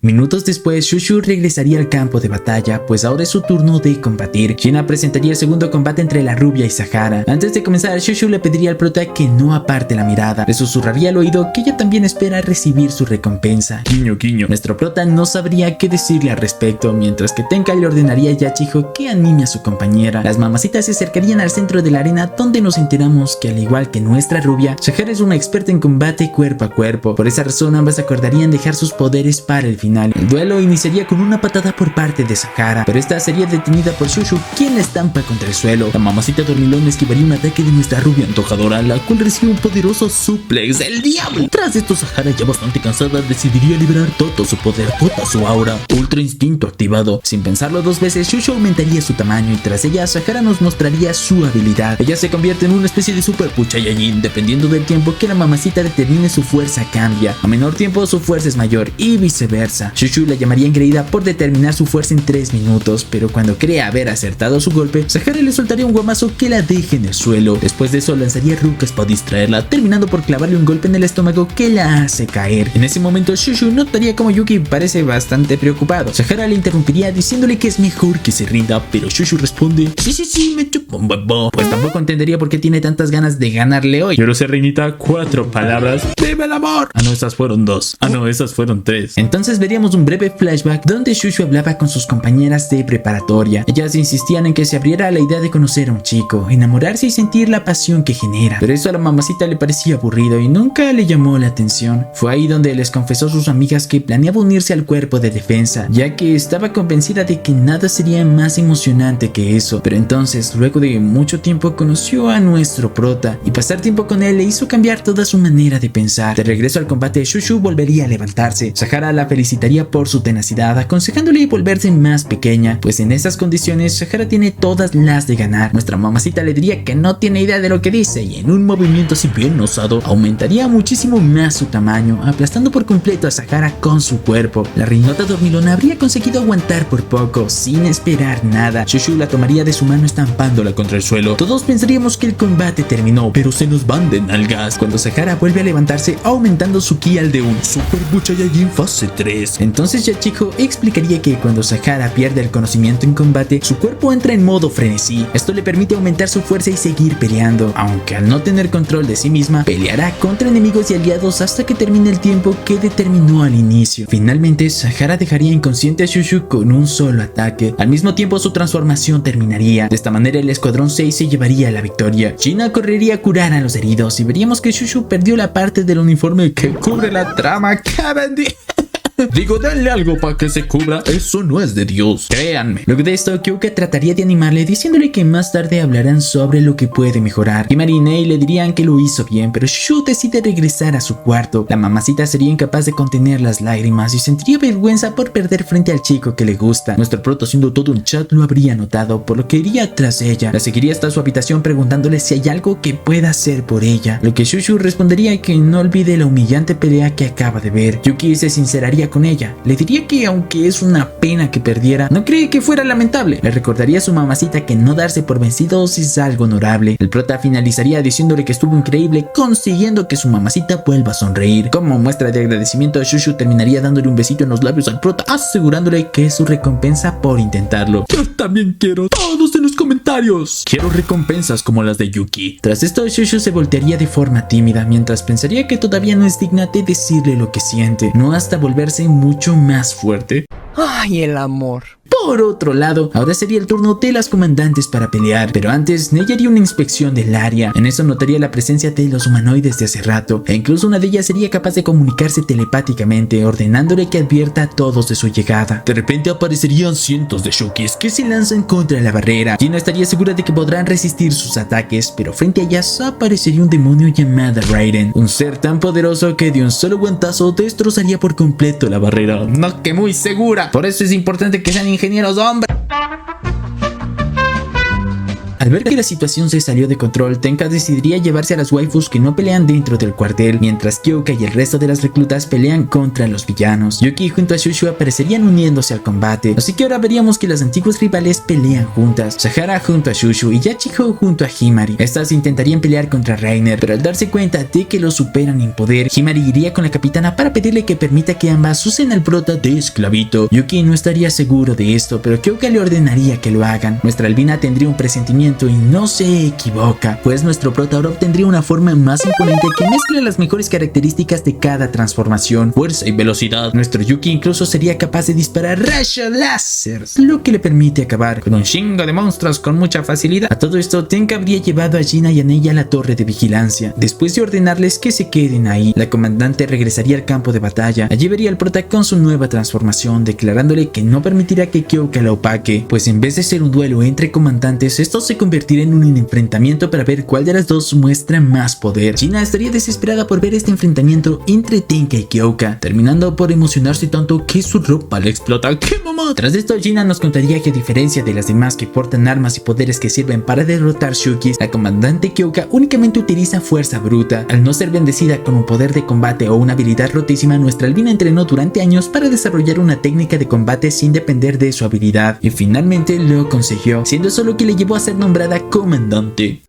Minutos después, Shushu regresaría al campo de batalla, pues ahora es su turno de combatir. China presentaría el segundo combate entre la rubia y Sahara. Antes de comenzar, Shushu le pediría al prota que no aparte la mirada. Le susurraría al oído que ella también espera recibir su recompensa. Guiño, guiño. Nuestro prota no sabría qué decirle al respecto, mientras que Tenka le ordenaría a Yachijo que anime a su compañera. Las mamacitas se acercarían al centro de la arena, donde nos enteramos que al igual que nuestra rubia, Sahara es una experta en combate cuerpo a cuerpo. Por esa razón ambas acordarían dejar sus poderes para el final. El duelo iniciaría con una patada por parte de Sahara, pero esta sería detenida por Shushu, quien la estampa contra el suelo. La mamacita dormilón esquivaría un ataque de nuestra rubia antojadora, la cual recibe un poderoso suplex del diablo. Tras esto, Sahara, ya bastante cansada, decidiría liberar todo su poder, toda su aura. Ultra instinto activado. Sin pensarlo dos veces, Shushu aumentaría su tamaño y tras ella, Sahara nos mostraría su habilidad. Ella se convierte en una especie de super Puchayajin. Dependiendo del tiempo que la mamacita determine, su fuerza cambia. A menor tiempo, su fuerza es mayor y viceversa. Shushu la llamaría engreída por determinar su fuerza en 3 minutos, pero cuando crea haber acertado su golpe, Sahara le soltaría un guamazo que la deje en el suelo. Después de eso, lanzaría rucas para distraerla, terminando por clavarle un golpe en el estómago que la hace caer. En ese momento, Shushu notaría como Yuki parece bastante preocupado. Sahara le interrumpiría diciéndole que es mejor que se rinda, pero Shushu responde: sí, me chupo un huevo. Pues tampoco entendería por qué tiene tantas ganas de ganarle hoy. Yo lo sé, reinita, 4 palabras. ¡Viva el amor! Ah, no, esas fueron 2. Ah, no, esas fueron 3. Entonces veríamos un breve flashback donde Shushu hablaba con sus compañeras de preparatoria. Ellas insistían en que se abriera a la idea de conocer a un chico, enamorarse y sentir la pasión que genera. Pero eso a la mamacita le parecía aburrido y nunca le llamó la atención. Fue ahí donde les confesó a sus amigas que planeaba unirse al cuerpo de defensa, ya que estaba convencida de que nada sería más emocionante que eso. Pero entonces, luego de mucho tiempo, conoció a nuestro prota y pasar tiempo con él le hizo cambiar toda su manera de pensar. De regreso al combate, Shushu volvería a levantarse. Sahara la felicitaría por su tenacidad, aconsejándole volverse más pequeña, pues en esas condiciones Sahara tiene todas las de ganar. Nuestra mamacita le diría que no tiene idea de lo que dice y en un movimiento así bien osado aumentaría muchísimo más su tamaño, aplastando por completo a Sahara con su cuerpo. La reinota dormilona habría conseguido aguantar por poco, sin esperar nada. Shushu la tomaría de su mano estampándola contra el suelo. Todos pensaríamos que el combate terminó, pero se nos van de nalgas cuando Sahara vuelve a levantarse, aumentando su ki al de un Super Puchayajin fase 3. Entonces Yachijo explicaría que cuando Sahara pierde el conocimiento en combate, su cuerpo entra en modo frenesí. Esto le permite aumentar su fuerza y seguir peleando, aunque al no tener control de sí misma, peleará contra enemigos y aliados hasta que termine el tiempo que determinó al inicio. Finalmente, Sahara dejaría inconsciente a Shushu con un solo ataque. Al mismo tiempo, su transformación terminaría. De esta manera, el escuadrón 6 se llevaría la victoria. China correría a curar a los heridos y veríamos que Shushu perdió la parte del uniforme que cubre la trama Cavendish. Digo, denle algo para que se cubra. Eso no es de Dios, créanme. Luego de esto, Kyuka trataría de animarle diciéndole que más tarde hablarán sobre lo que puede mejorar. Himari y Nei le dirían que lo hizo bien, pero Shushu decide regresar a su cuarto. La mamacita sería incapaz de contener las lágrimas y sentiría vergüenza por perder frente al chico que le gusta. Nuestro proto, siendo todo un chat, lo habría notado, por lo que iría tras ella. La seguiría hasta su habitación preguntándole si hay algo que pueda hacer por ella, lo que Shushu respondería que no olvide la humillante pelea que acaba de ver. Yuki se sinceraría con ella. Le diría que aunque es una pena que perdiera, no cree que fuera lamentable. Le recordaría a su mamacita que no darse por vencidos es algo honorable. El prota finalizaría diciéndole que estuvo increíble, consiguiendo que su mamacita vuelva a sonreír. Como muestra de agradecimiento, Shushu terminaría dándole un besito en los labios al prota, asegurándole que es su recompensa por intentarlo. Yo también quiero. Todos en los comentarios. Quiero recompensas como las de Yuki. Tras esto, Shushu se voltearía de forma tímida, mientras pensaría que todavía no es digna de decirle lo que siente, no hasta volverse mucho más fuerte. Ay, el amor. Por otro lado, ahora sería el turno de las comandantes para pelear, pero antes Nei haría una inspección del área. En eso notaría la presencia de los humanoides de hace rato, e incluso una de ellas sería capaz de comunicarse telepáticamente, ordenándole que advierta a todos de su llegada. De repente aparecerían cientos de Shukis que se lanzan contra la barrera. Gina estaría segura de que podrán resistir sus ataques, pero frente a ellas aparecería un demonio llamado Raiden, un ser tan poderoso que de un solo guantazo destrozaría por completo la barrera. No, que muy segura. Por eso es importante que sean ingenieros hombres. Al ver que la situación se salió de control, Tenka decidiría llevarse a las waifus que no pelean dentro del cuartel, mientras Kyoka y el resto de las reclutas pelean contra los villanos. Yuki junto a Shushu aparecerían uniéndose al combate, así que ahora veríamos que las antiguas rivales pelean juntas. Sahara junto a Shushu y Yachiho junto a Himari. Estas intentarían pelear contra Reiner, pero al darse cuenta de que lo superan en poder, Himari iría con la capitana para pedirle que permita que ambas usen al prota de esclavito. Yuki no estaría seguro de esto, pero Kyoka le ordenaría que lo hagan. Nuestra albina tendría un presentimiento y no se equivoca, pues nuestro prota ahora obtendría una forma más imponente que mezcla las mejores características de cada transformación, fuerza y velocidad. Nuestro Yuki incluso sería capaz de disparar rayos láser, lo que le permite acabar con un chingo de monstruos con mucha facilidad. A todo esto, Tenka habría llevado a Gina y a Ney a la torre de vigilancia. Después de ordenarles que se queden ahí, la comandante regresaría al campo de batalla. Allí vería al prota con su nueva transformación, declarándole que no permitirá que Kyoka la opaque, pues en vez de ser un duelo entre comandantes, esto se convertirá en un enfrentamiento para ver cuál de las dos muestra más poder. Gina estaría desesperada por ver este enfrentamiento entre Tenka y Kyoka, terminando por emocionarse tanto que su ropa le explota. ¡Qué mamá! Tras esto, Gina nos contaría que a diferencia de las demás que portan armas y poderes que sirven para derrotar Shukis, la comandante Kyoka únicamente utiliza fuerza bruta. Al no ser bendecida con un poder de combate o una habilidad rotísima, nuestra albina entrenó durante años para desarrollar una técnica de combate sin depender de su habilidad, y finalmente lo consiguió, siendo eso lo que le llevó a ser nombrada comandante.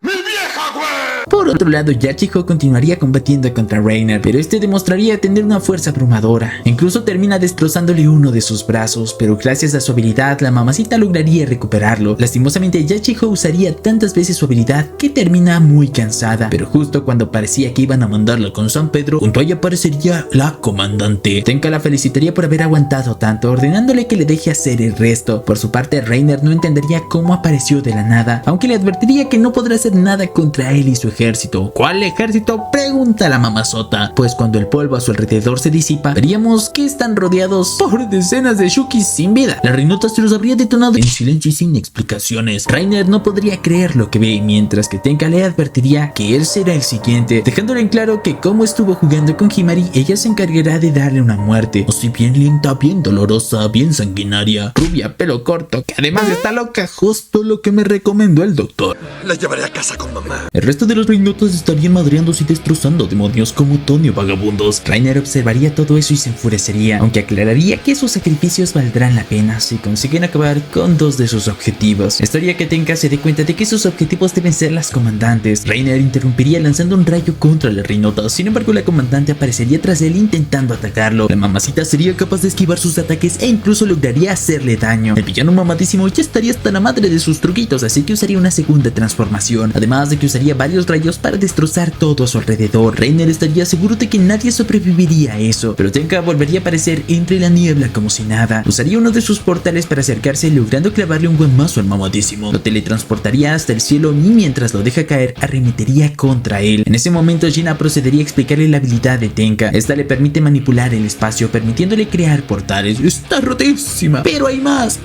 Por otro lado, Yachiho continuaría combatiendo contra Reiner, pero este demostraría tener una fuerza abrumadora. Incluso termina destrozándole uno de sus brazos, pero gracias a su habilidad, la mamacita lograría recuperarlo. Lastimosamente, Yachiho usaría tantas veces su habilidad que termina muy cansada, pero justo cuando parecía que iban a mandarla con San Pedro, junto a ella aparecería la comandante. Tenka la felicitaría por haber aguantado tanto, ordenándole que le deje hacer el resto. Por su parte, Reiner no entendería cómo apareció de la nada, aunque le advertiría que no podrá hacer nada contra él y su ejército. ¿Cuál ejército? Pregunta la mamazota, pues cuando el polvo a su alrededor se disipa, veríamos que están rodeados por decenas de Shukis sin vida. La reinota se los habría detonado en silencio y sin explicaciones. Reiner no podría creer lo que ve, mientras que Tenka le advertiría que él será el siguiente, dejándole en claro que como estuvo jugando con Himari, ella se encargará de darle una muerte, así bien lenta, bien dolorosa, bien sanguinaria, rubia, pelo corto, que además está loca, justo lo que me recomendó el doctor. La llevaré a casa con mamá. El resto de los reinotas estarían madreándose y destrozando demonios como Tonio vagabundos. Reiner observaría todo eso y se enfurecería, aunque aclararía que sus sacrificios valdrán la pena si consiguen acabar con dos de sus objetivos. Estaría que Tenka se dé cuenta de que sus objetivos deben ser las comandantes. Reiner interrumpiría lanzando un rayo contra la reinota, sin embargo la comandante aparecería tras él intentando atacarlo. La mamacita sería capaz de esquivar sus ataques e incluso lograría hacerle daño. El villano mamadísimo ya estaría hasta la madre de sus truquitos, así que usaría una segunda transformación, además de que usaría varios rayos para destrozar todo a su alrededor. Reiner estaría seguro de que nadie sobreviviría a eso, pero Tenka volvería a aparecer entre la niebla como si nada. Usaría uno de sus portales para acercarse, logrando clavarle un guamazo al mamadísimo. Lo teletransportaría hasta el cielo y mientras lo deja caer, arremetería contra él. En ese momento, Gina procedería a explicarle la habilidad de Tenka. Esta le permite manipular el espacio, permitiéndole crear portales. Está rotísima, pero hay más,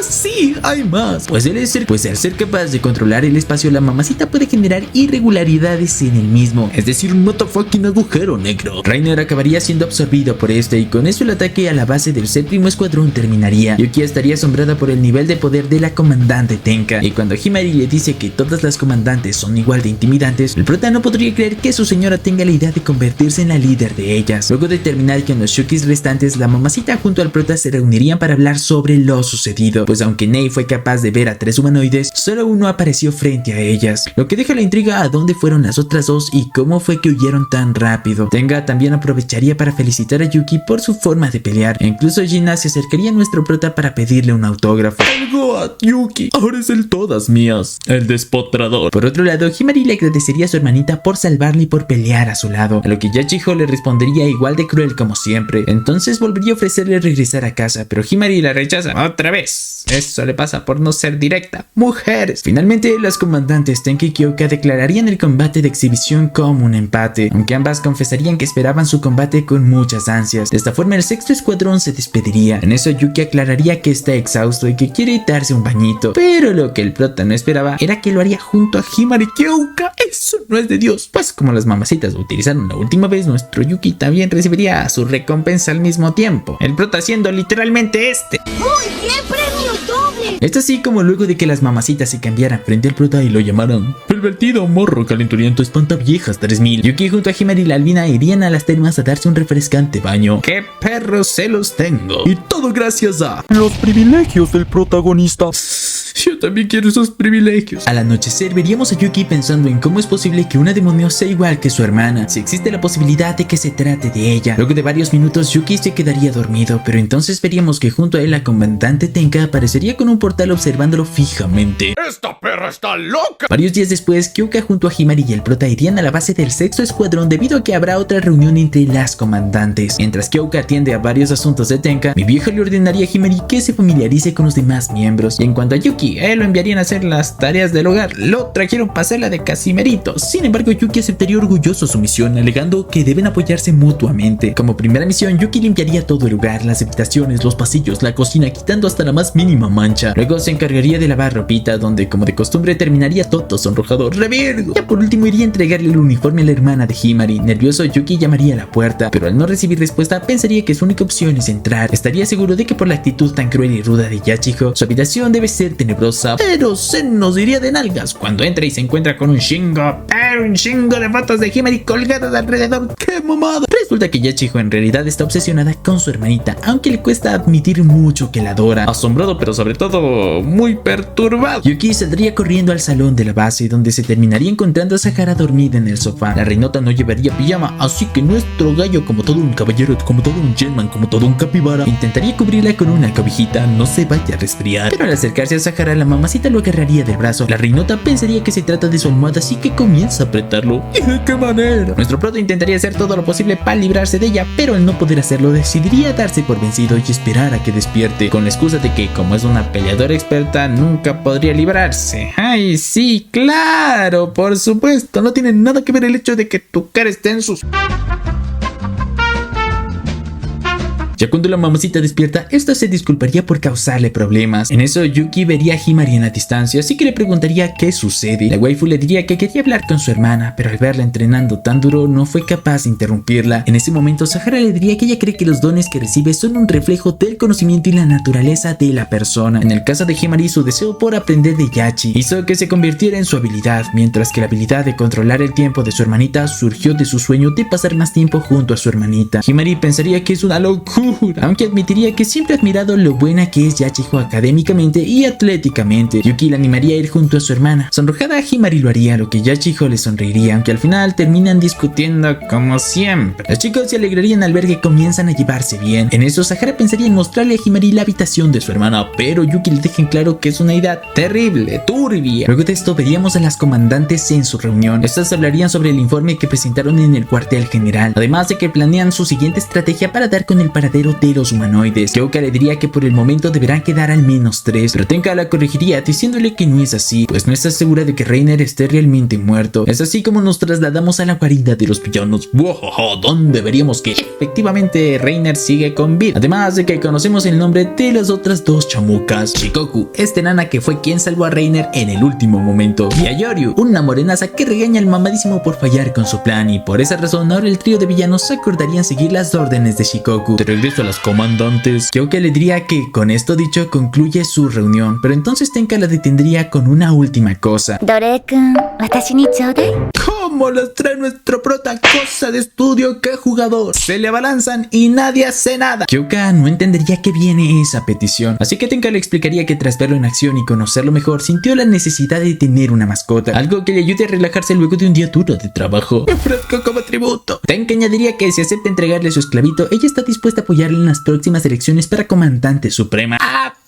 sí, hay más. Pues al ser capaz de controlar el espacio, la mamacita puede generar irregularidades en el mismo, es decir, un motherfucking agujero negro. Reiner acabaría siendo absorbido por este, y con eso el ataque a la base del séptimo escuadrón terminaría. Yuki estaría asombrada por el nivel de poder de la comandante Tenka, y cuando Himari le dice que todas las comandantes son igual de intimidantes, el prota no podría creer que su señora tenga la idea de convertirse en la líder de ellas. Luego de terminar con los Shukis restantes, la mamacita junto al prota se reunirían para hablar sobre lo sucedido, pues aunque Ney fue capaz de ver a 3 humanoides, solo uno apareció frente a ellas, lo que deja la intriga a dónde fueron las otras dos y cómo fue que huyeron tan rápido. Tenga también aprovecharía para felicitar a Yuki por su forma de pelear, e incluso Gina se acercaría a nuestro prota para pedirle un autógrafo. God, Yuki, ahora es el todas mías, el despotrador. Por otro lado, Himari le agradecería a su hermanita por salvarle y por pelear a su lado, a lo que Yachiho le respondería igual de cruel como siempre. Entonces volvería a ofrecerle regresar a casa, pero Himari la rechaza otra vez. Eso le pasa por no ser directa. Mujeres. Finalmente, las comandantes Tenka y Kyoka declararían el combate de exhibición como un empate, aunque ambas confesarían que esperaban su combate con muchas ansias. De esta forma, el sexto escuadrón se despediría. En eso, Yuki aclararía que está exhausto y que quiere darse un bañito, pero lo que el prota no esperaba era que lo haría junto a Himari. Kyoka, eso no es de Dios. Pues como las mamacitas lo utilizaron la última vez, nuestro Yuki también recibiría su recompensa al mismo tiempo, el prota siendo literalmente este. ¡Muy bien, premio doble! Esto así como luego de que las mamacitas se cambiaran frente al prota y lo llamaran pervertido, morro, calenturiento, espantaviejas 3000. Yuki junto a Himari y la albina irían a las termas a darse un refrescante baño. ¡Qué perros se los tengo! Y todo gracias a Los privilegios del protagonista. yo también quiero esos privilegios. Al anochecer veríamos a Yuki pensando en cómo es posible que una demonio sea igual que su hermana, si existe la posibilidad de que se trate de ella. Luego de varios minutos Yuki se quedaría dormido, pero entonces veríamos que junto a él la comandante Tenka aparecería con un portal observándolo fijamente. ¡Esta perra está loca! Varios días después, Kyoka junto a Himari y el prota irían a la base del sexto escuadrón debido a que habrá otra reunión entre las comandantes. Mientras Kyoka atiende a varios asuntos de Tenka, mi viejo le ordenaría a Himari que se familiarice con los demás miembros. Y en cuanto a Yuki, él lo enviarían a hacer las tareas del hogar. Lo trajeron para hacerla de Casimerito. Sin embargo, Yuki aceptaría orgulloso su misión, alegando que deben apoyarse mutuamente. Como primera misión, Yuki limpiaría todo el lugar, las habitaciones, los pasillos, la cocina, quitando hasta la más mínima mancha. Luego se encargaría de lavar ropita, donde como de costumbre terminaría todo sonrojado. ¡Revirgo! Ya por último iría a entregarle el uniforme a la hermana de Himari. Nervioso, Yuki llamaría a la puerta, pero al no recibir respuesta pensaría que su única opción es entrar. Estaría seguro de que por la actitud tan cruel y ruda de Yachijo, su habitación debe ser tenebrosa, pero se nos iría de nalgas cuando entra y se encuentra con un chingo de fotos de Himari colgadas alrededor. ¡Qué mamada! Resulta que Yachijo en realidad está obsesionada con su hermanita, aunque le cuesta admitir mucho que la adora. Asombrado, pero sobre todo muy perturbado, Yuki saldría corriendo al salón de la base, donde se terminaría encontrando a Sahara dormida en el sofá. La reinota no llevaría pijama, así que nuestro gallo, como todo un caballero, como todo un gentleman, como todo un capibara, intentaría cubrirla con una cobijita, no se vaya a resfriar. Pero al acercarse a Sahara, la mamacita lo agarraría del brazo. La reinota pensaría que se trata de su almohada, así que comienza a apretarlo. ¿Y de qué manera? Nuestro proto intentaría hacer todo lo posible para librarse de ella, pero al no poder hacerlo decidiría darse por vencido y esperar a que despierte, con la excusa de que como es una peleadora experta nunca podría librarse. ¡Ay, sí, claro! Por supuesto, no tiene nada que ver el hecho de que tu cara esté en sus... Ya cuando la mamacita despierta, esta se disculparía por causarle problemas. En eso, Yuki vería a Himari en la distancia, así que le preguntaría qué sucede. La waifu le diría que quería hablar con su hermana, pero al verla entrenando tan duro, no fue capaz de interrumpirla. En ese momento, Sahara le diría que ella cree que los dones que recibe son un reflejo del conocimiento y la naturaleza de la persona. En el caso de Himari, su deseo por aprender de Yachi hizo que se convirtiera en su habilidad, mientras que la habilidad de controlar el tiempo de su hermanita surgió de su sueño de pasar más tiempo junto a su hermanita. Himari pensaría que es una locura, aunque admitiría que siempre ha admirado lo buena que es Yachijo académicamente y atléticamente. Yuki la animaría a ir junto a su hermana. Sonrojada, Himari lo haría, lo que Yachijo le sonreiría, aunque al final terminan discutiendo como siempre. Los chicos se alegrarían al ver que comienzan a llevarse bien. En eso, Sahara pensaría en mostrarle a Himari la habitación de su hermana, pero Yuki le deja en claro que es una idea terrible, turbia. Luego de esto, veríamos a las comandantes en su reunión. Estas hablarían sobre el informe que presentaron en el cuartel general, además de que planean su siguiente estrategia para dar con el paradero de los humanoides. Kyoka le diría que por el momento deberán quedar al menos 3, pero Tenka la corregiría diciéndole que no es así, pues no está segura de que Reiner esté realmente muerto. Es así como nos trasladamos a la guarida de los villanos, donde veríamos que efectivamente Reiner sigue con vida, además de que conocemos el nombre de las otras dos chamucas: Shikoku, esta enana que fue quien salvó a Reiner en el último momento, y a Yoryu, una morenaza que regaña al mamadísimo por fallar con su plan, y por esa razón ahora el trío de villanos se acordarían seguir las órdenes de Shikoku. De regreso a las comandantes, Kyoka le diría que con esto dicho concluye su reunión, pero entonces Tenka la detendría con una última cosa. Dore-kun, watashi ni choudai. ¿Cómo los trae nuestro prota? Cosa de estudio, que jugador. Se le abalanzan y nadie hace nada. Kyoka no entendería que viene esa petición, así que Tenka le explicaría que tras verlo en acción y conocerlo mejor, sintió la necesidad de tener una mascota, algo que le ayude a relajarse luego de un día duro de trabajo. Me ofrezco como tributo. Tenka añadiría que si acepta entregarle su esclavito, ella está dispuesta a apoyarle en las próximas elecciones para comandante suprema.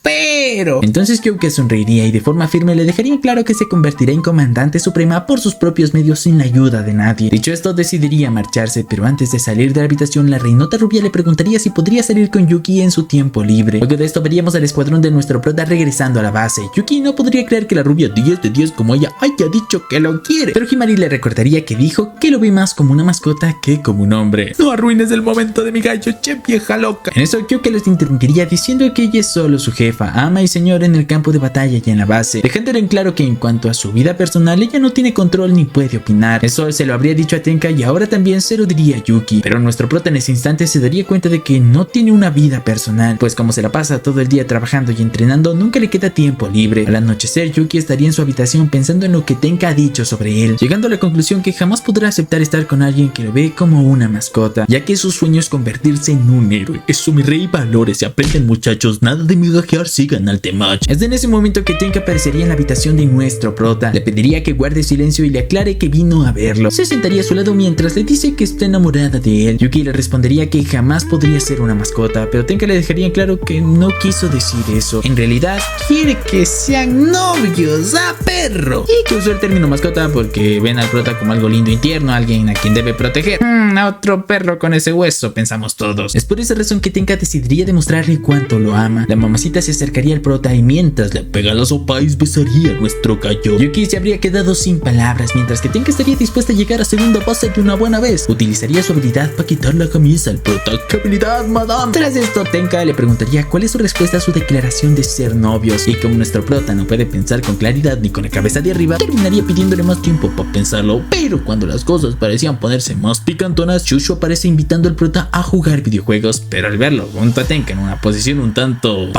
Pero entonces Kyoka sonreiría y de forma firme le dejaría claro que se convertirá en comandante suprema por sus propios medios sin la ayuda de nadie. Dicho esto, decidiría marcharse, pero antes de salir de la habitación, la reinota rubia le preguntaría si podría salir con Yuki en su tiempo libre. Luego de esto veríamos al escuadrón de nuestro prota regresando a la base. Yuki no podría creer que la rubia 10 de 10 como ella haya dicho que lo quiere, pero Himari le recordaría que dijo que lo ve más como una mascota que como un hombre. No arruines el momento de mi gallo, che vieja loca. En eso Kyoka los interrumpiría diciendo que ella es solo su jefe jefa, ama y señora en el campo de batalla y en la base, dejándole en claro que en cuanto a su vida personal ella no tiene control ni puede opinar. Eso se lo habría dicho a Tenka y ahora también se lo diría a Yuki, pero nuestro prota en ese instante se daría cuenta de que no tiene una vida personal, pues como se la pasa todo el día trabajando y entrenando, nunca le queda tiempo libre. Al anochecer, Yuki estaría en su habitación pensando en lo que Tenka ha dicho sobre él, llegando a la conclusión que jamás podrá aceptar estar con alguien que lo ve como una mascota, ya que su sueño es convertirse en un héroe. Eso, mi rey, valores, y aprenden, muchachos, nada de migajear, sigan al temach. Es en ese momento que Tenka aparecería en la habitación de nuestro prota, le pediría que guarde silencio y le aclare que vino a verlo. Se sentaría a su lado mientras le dice que está enamorada de él. Yuki le respondería que jamás podría ser una mascota, pero Tenka le dejaría en claro que no quiso decir eso. En realidad, quiere que sean novios, ¡a perro! Y que usó el término mascota porque ven al prota como algo lindo y tierno, alguien a quien debe proteger. A otro perro con ese hueso, pensamos todos. Es por esa razón que Tenka decidiría demostrarle cuánto lo ama. La mamacita se acercaría al prota y mientras le pega la sopais besaría a nuestro gallo. Yuki se habría quedado sin palabras, mientras que Tenka estaría dispuesta a llegar a segunda base de una buena vez. Utilizaría su habilidad para quitar la camisa al prota. ¿Qué habilidad, madame? Tras esto, Tenka le preguntaría cuál es su respuesta a su declaración de ser novios, y como nuestro prota no puede pensar con claridad ni con la cabeza de arriba, terminaría pidiéndole más tiempo para pensarlo. Pero cuando las cosas parecían ponerse más picantonas, Shushu aparece invitando al prota a jugar videojuegos, pero al verlo junto a Tenka en una posición un tanto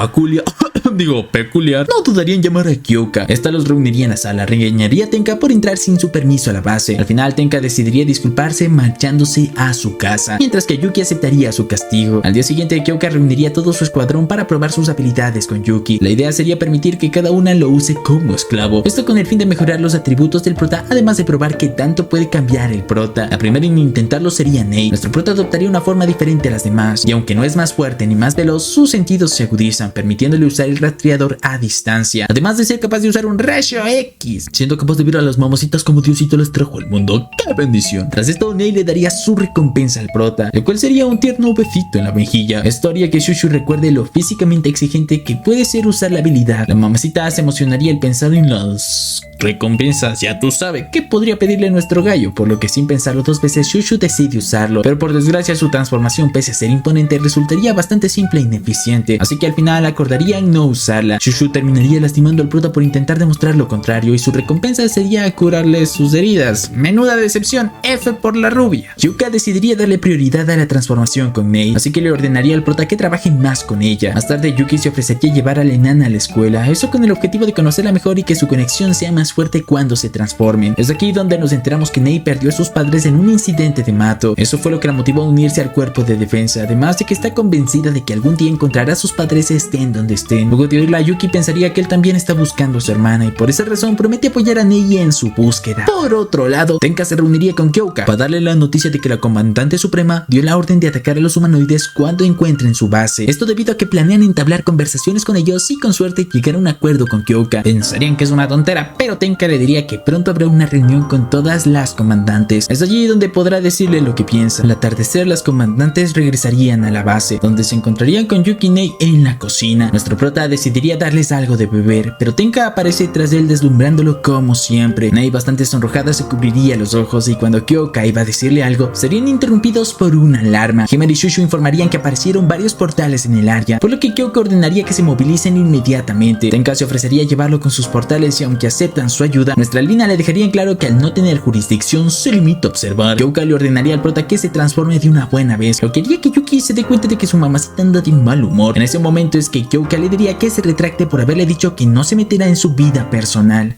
peculiar, no dudaría en llamar a Kyoka. Esta los reuniría en la sala, regañaría a Tenka por entrar sin su permiso a la base. Al final, Tenka decidiría disculparse marchándose a su casa, mientras que Yuki aceptaría su castigo. Al día siguiente, Kyoka reuniría todo su escuadrón para probar sus habilidades con Yuki. La idea sería permitir que cada una lo use como esclavo, esto con el fin de mejorar los atributos del prota, además de probar qué tanto puede cambiar el prota. La primera en intentarlo sería Nei. Nuestro prota adoptaría una forma diferente a las demás, y aunque no es más fuerte ni más veloz, sus sentidos se agudizan, permitiéndole usar el rastreador a distancia, además de ser capaz de usar un rayo X, siendo capaz de ver a las mamacitas como Diosito las trajo al mundo. ¡Qué bendición! Tras esto, Nei le daría su recompensa al prota, el cual sería un tierno besito en la mejilla. Esto haría que Shushu recuerde lo físicamente exigente que puede ser usar la habilidad. La mamacita se emocionaría al pensar en las recompensas, ya tú sabes qué podría pedirle nuestro gallo, por lo que sin pensarlo dos veces Shushu decide usarlo, pero por desgracia su transformación, pese a ser imponente, resultaría bastante simple e ineficiente, así que al final acordaría en no usarla. Shushu terminaría lastimando al prota por intentar demostrar lo contrario, y su recompensa sería curarle sus heridas. Menuda decepción, F por la rubia. Yuka decidiría darle prioridad a la transformación con Nei, así que le ordenaría al prota que trabaje más con ella. Más tarde, Yuki se ofrecería a llevar a la enana a la escuela, eso con el objetivo de conocerla mejor y que su conexión sea más fuerte cuando se transformen. Es aquí donde nos enteramos que Nei perdió a sus padres en un incidente de Mato. Eso fue lo que la motivó a unirse al cuerpo de defensa, además de que está convencida de que algún día encontrará a sus padres estén donde estén. Luego de oírla, Yuki pensaría que él también está buscando a su hermana y por esa razón promete apoyar a Nei en su búsqueda. Por otro lado, Tenka se reuniría con Kyoka para darle la noticia de que la comandante suprema dio la orden de atacar a los humanoides cuando encuentren su base. Esto debido a que planean entablar conversaciones con ellos y con suerte llegar a un acuerdo con Kyoka. Pensarían que es una tontera, pero Tenka le diría que pronto habrá una reunión con todas las comandantes. Es allí donde podrá decirle lo que piensa. Al atardecer, las comandantes regresarían a la base, donde se encontrarían con Yuki y Nei en la cocina. Nuestro prota decidiría darles algo de beber, pero Tenka aparece tras él deslumbrándolo como siempre. Nei, bastante sonrojada, se cubriría los ojos y cuando Kyoka iba a decirle algo, serían interrumpidos por una alarma. Himer y Shushu informarían que aparecieron varios portales en el área, por lo que Kyoka ordenaría que se movilicen inmediatamente. Tenka se ofrecería a llevarlo con sus portales y aunque aceptan su ayuda, nuestra Lina le dejaría en claro que al no tener jurisdicción se limita a observar. Kyoka le ordenaría al prota que se transforme de una buena vez, lo que haría que Yuki se dé cuenta de que su mamacita anda de mal humor. En ese momento es que Kyoka le diría que se retracte por haberle dicho que no se meterá en su vida personal.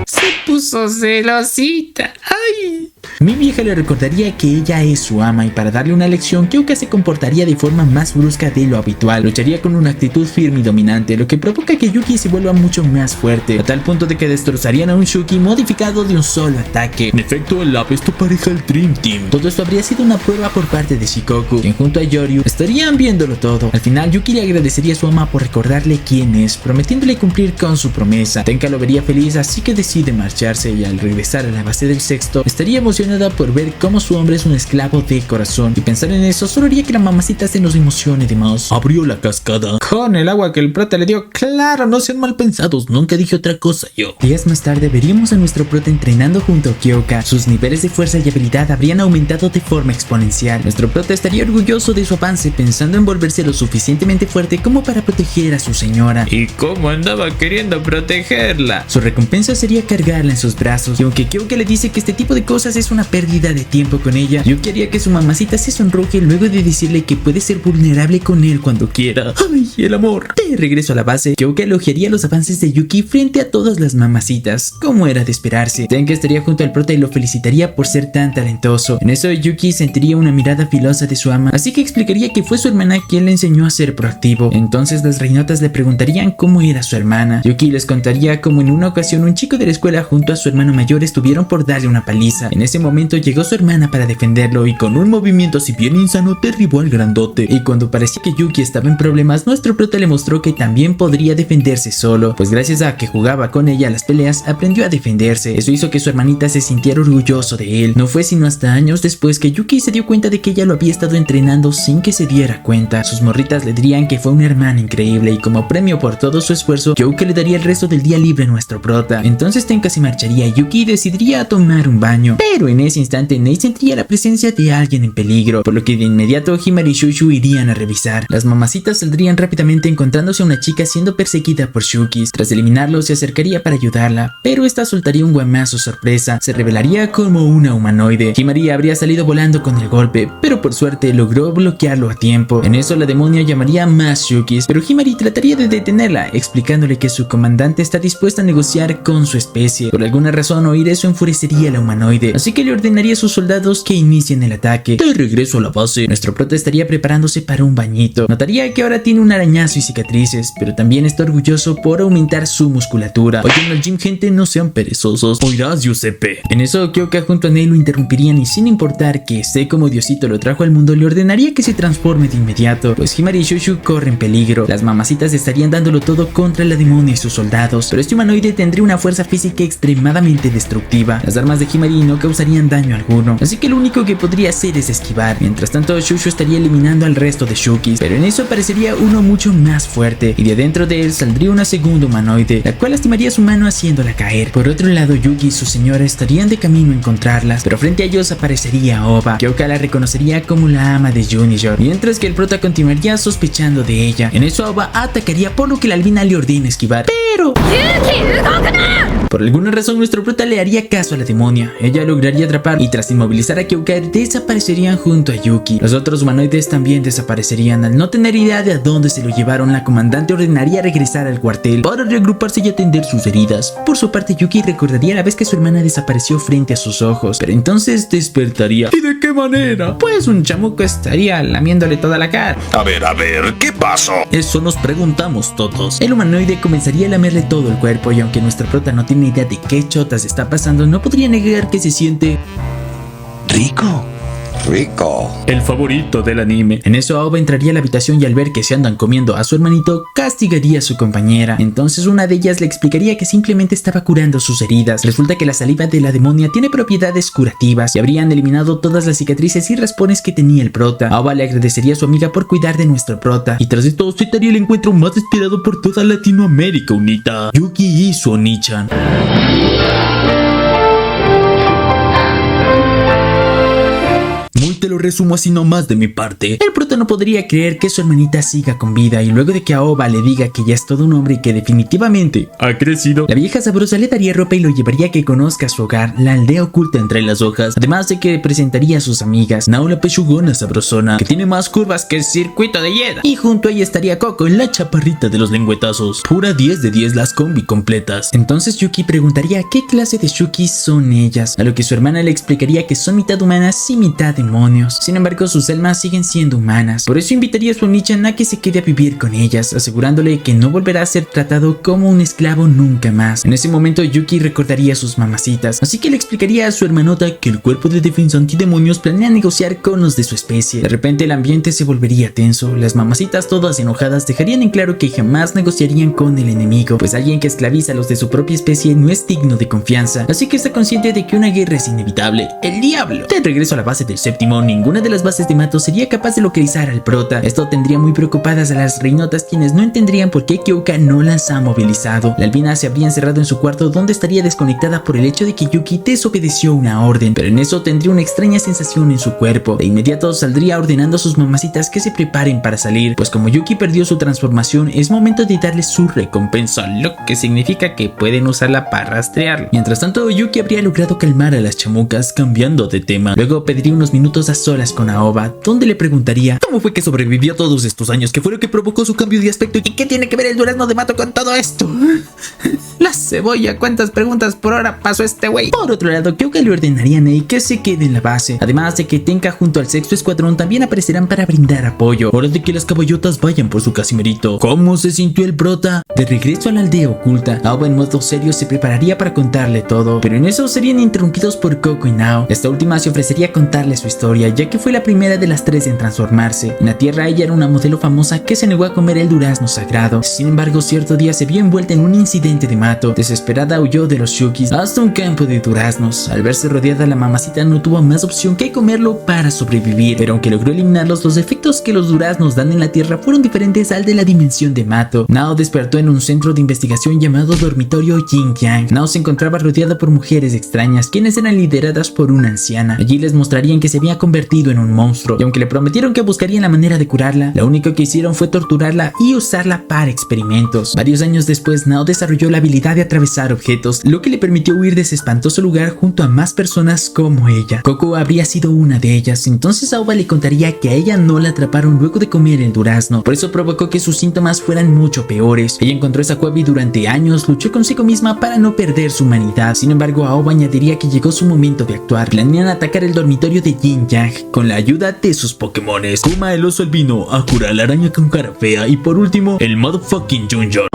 Se puso celosita. ¡Ay! Mi vieja le recordaría que ella es su ama y para darle una lección, Kyoka se comportaría de forma más brusca de lo habitual. Lucharía con una actitud firme y dominante, lo que provoca que Yuki se vuelva mucho más fuerte, a tal punto de que destrozarían a un Shuki modificado de un solo ataque. En efecto, el apesto pareja el Dream Team. Todo esto habría sido una prueba por parte de Shikoku, quien junto a Yoryu estarían viéndolo todo. Al final, Yuki le agradecería a su ama por recordarle quién es, prometiéndole cumplir con su promesa. Tenka lo vería feliz, así que decide marcharse y al regresar a la base del sexto, estaría emocionado emocionada por ver cómo su hombre es un esclavo de corazón, y pensar en eso solo haría que la mamacita se nos emocione de más. Abrió la cascada. Con el agua que el prota le dio, claro, no sean mal pensados, Nunca dije otra cosa yo. Días más tarde veríamos a nuestro prota entrenando junto a Kyoka. Sus niveles de fuerza y habilidad habrían aumentado de forma exponencial. Nuestro prota estaría orgulloso de su avance, pensando en volverse lo suficientemente fuerte como para proteger a su señora. ¿Y cómo andaba queriendo protegerla? Su recompensa sería cargarla en sus brazos, y aunque Kyoka le dice que este tipo de cosas es una pérdida de tiempo con ella, Yuki haría que su mamacita se sonroje luego de decirle que puede ser vulnerable con él cuando quiera. ¡Ay, el amor! De regreso a la base, Kyoka elogiaría los avances de Yuki frente a todas las mamacitas, como era de esperarse. Tenka estaría junto al prota y lo felicitaría por ser tan talentoso. En eso Yuki sentiría una mirada filosa de su ama, así que explicaría que fue su hermana quien le enseñó a ser proactivo. Entonces las reinotas le preguntarían cómo era su hermana. Yuki les contaría cómo en una ocasión un chico de la escuela junto a su hermano mayor estuvieron por darle una paliza. En ese momento llegó su hermana para defenderlo y con un movimiento así bien insano derribó al grandote. Y cuando parecía que Yuki estaba en problemas, nuestro prota le mostró que también podría defenderse solo, pues gracias a que jugaba con ella a las peleas aprendió a defenderse. Eso hizo que su hermanita se sintiera orgulloso de él. No fue sino hasta años después que Yuki se dio cuenta de que ella lo había estado entrenando sin que se diera cuenta. Sus morritas le dirían que fue una hermana increíble y como premio por todo su esfuerzo, Yuki le daría el resto del día libre a nuestro prota. Entonces Tenka se marcharía y Yuki decidiría tomar un baño, pero en ese instante Nei sentiría la presencia de alguien en peligro, por lo que de inmediato Himari y Shushu irían a revisar. Las mamacitas saldrían rápidamente encontrándose a una chica siendo perseguida por Shukis. Tras eliminarlo se acercaría para ayudarla, pero esta soltaría un guamazo sorpresa. Se revelaría como una humanoide. Himari habría salido volando con el golpe, pero por suerte logró bloquearlo a tiempo. En eso la demonia llamaría más Shukis, pero Himari trataría de detenerla, explicándole que su comandante está dispuesta a negociar con su especie. Por alguna razón oír eso enfurecería a la humanoide, así que le ordenaría a sus soldados que inicien el ataque. De regreso a la base, Nuestro prota estaría preparándose para un bañito. Notaría que ahora tiene un arañazo y cicatrices, pero también está orgulloso por aumentar su musculatura. Oigan al gym, gente, no sean perezosos. Oirás, Giuseppe. En eso Kyoka junto a Nei lo interrumpirían y sin importar que sé como Diosito lo trajo al mundo, le ordenaría que se transforme de inmediato, pues Himari y Shushu corren peligro. Las mamacitas estarían dándolo todo contra la demonia y sus soldados, pero este humanoide tendría una fuerza física extremadamente destructiva. Las armas de Himari no causarían daño alguno, así que lo único que podría hacer es esquivar. Mientras tanto Shushu estaría eliminando al resto de Shukis, pero en eso aparecería uno mucho más fuerte, y de dentro de él saldría una segunda humanoide, la cual lastimaría su mano haciéndola caer. Por otro lado, Yuki y su señora estarían de camino a encontrarlas, pero frente a ellos aparecería Oba. Kyoka la reconocería como la ama de Junior, mientras que el prota continuaría sospechando de ella. En eso Oba atacaría, por lo que la albina le ordena esquivar, pero por alguna razón nuestro prota le haría caso a la demonia. Ella lograría atrapar y tras inmovilizar a Kyoka desaparecerían junto a Yuki. Los otros humanoides también desaparecerían. Al no tener idea de a dónde se lo llevaron, la comandante ordenaría regresar al cuartel para reagruparse y atender sus heridas. Por su parte, Yuki recordaría la vez que su hermana desapareció frente a sus ojos, pero entonces despertaría. ¿Y de qué manera? Pues un chamuco estaría lamiéndole toda la cara. A ver, ¿qué pasó? Eso nos preguntamos todos. El humanoide comenzaría a lamerle todo el cuerpo y aunque nuestra prota no tiene idea de qué chotas está pasando, no podría negar que se siente Rico. El favorito del anime. En eso Aoba entraría a la habitación y al ver que se andan comiendo a su hermanito, castigaría a su compañera. Entonces una de ellas le explicaría que simplemente estaba curando sus heridas. Resulta que la saliva de la demonia tiene propiedades curativas y habrían eliminado todas las cicatrices y raspones que tenía el prota. Aoba le agradecería a su amiga por cuidar de nuestro prota. Y tras esto se daría el encuentro más esperado por toda Latinoamérica, Unita. Yuki y su Onichan. Muy te lo resumo así nomás de mi parte. El prota no podría creer que su hermanita siga con vida y luego de que Aoba le diga que ya es todo un hombre y que definitivamente ha crecido, la vieja sabrosa le daría ropa y lo llevaría a que conozca su hogar, la aldea oculta entre las hojas, además de que presentaría a sus amigas, Nao la pechugona sabrosona, que tiene más curvas que el circuito de Jeddah, y junto a ella estaría Coco, la chaparrita de los lengüetazos. Pura 10 de 10 las combi completas. Entonces Yuki preguntaría qué clase de Shukis son ellas, a lo que su hermana le explicaría que son mitad humanas y mitad demonios. demonios. Sin embargo, sus almas siguen siendo humanas. Por eso invitaría a su Onichan a que se quede a vivir con ellas, asegurándole que no volverá a ser tratado como un esclavo nunca más. En ese momento, Yuki recordaría a sus mamacitas, así que le explicaría a su hermanota que el cuerpo de defensa antidemonios planea negociar con los de su especie. De repente el ambiente se volvería tenso. Las mamacitas, todas enojadas, dejarían en claro que jamás negociarían con el enemigo, pues alguien que esclaviza a los de su propia especie no es digno de confianza, así que está consciente de que una guerra es inevitable. ¡El diablo! De regreso a la base del séptimo, ninguna de las bases de Mato sería capaz de localizar al prota. Esto tendría muy preocupadas a las reinotas, quienes no entenderían por qué Kyoka no las ha movilizado. La albina se habría encerrado en su cuarto, donde estaría desconectada por el hecho de que Yuki desobedeció una orden, pero en eso tendría una extraña sensación en su cuerpo. De inmediato saldría ordenando a sus mamacitas que se preparen para salir, pues como Yuki perdió su transformación, es momento de darle su recompensa, lo que significa que pueden usarla para rastrearlo. Mientras tanto, Yuki habría logrado calmar a las chamucas, cambiando de tema. Luego pediría unos minutos a solas con Aoba, donde le preguntaría ¿cómo fue que sobrevivió todos estos años? ¿Qué fue lo que provocó su cambio de aspecto? ¿Y qué tiene que ver el durazno de Mato con todo esto? la cebolla, ¿cuántas preguntas por hora pasó este güey? Por otro lado, Kyoka le ordenaría a Nei que se quede en la base, además de que Tenka junto al sexto escuadrón también aparecerán para brindar apoyo. Hora de que las caballotas vayan por su Casimerito. ¿Cómo se sintió el prota? De regreso a la aldea oculta, Aoba en modo serio se prepararía para contarle todo, pero en eso serían interrumpidos por Koko y Nao. Esta última se ofrecería a contarle su historia, ya que fue la primera de las tres en transformarse. En la tierra ella era una modelo famosa que se negó a comer el durazno sagrado. Sin embargo, cierto día se vio envuelta en un incidente de Mato. Desesperada huyó de los Shukis hasta un campo de duraznos. Al verse rodeada, la mamacita no tuvo más opción que comerlo para sobrevivir, pero aunque logró eliminarlos, los efectos que los duraznos dan en la tierra fueron diferentes al de la dimensión de Mato. Nao despertó en un centro de investigación llamado Dormitorio Yin Yang. Nao se encontraba rodeada por mujeres extrañas, quienes eran lideradas por una anciana. Allí les mostrarían que se había convertido en un monstruo, y aunque le prometieron que buscarían la manera de curarla, lo único que hicieron fue torturarla y usarla para experimentos. Varios años después, Nao desarrolló la habilidad de atravesar objetos, lo que le permitió huir de ese espantoso lugar junto a más personas como ella. Koko habría sido una de ellas, entonces Aoba le contaría que a ella no la atraparon luego de comer el durazno, por eso provocó que sus síntomas fueran mucho peores. Ella encontró esa cueva y durante años luchó consigo misma para no perder su humanidad. Sin embargo, Aoba añadiría que llegó su momento de actuar. Planean atacar el dormitorio de Yin Yang con la ayuda de sus Pokémones: Kuma el oso albino, Akura la araña con cara fea y por último, el motherfucking Junior.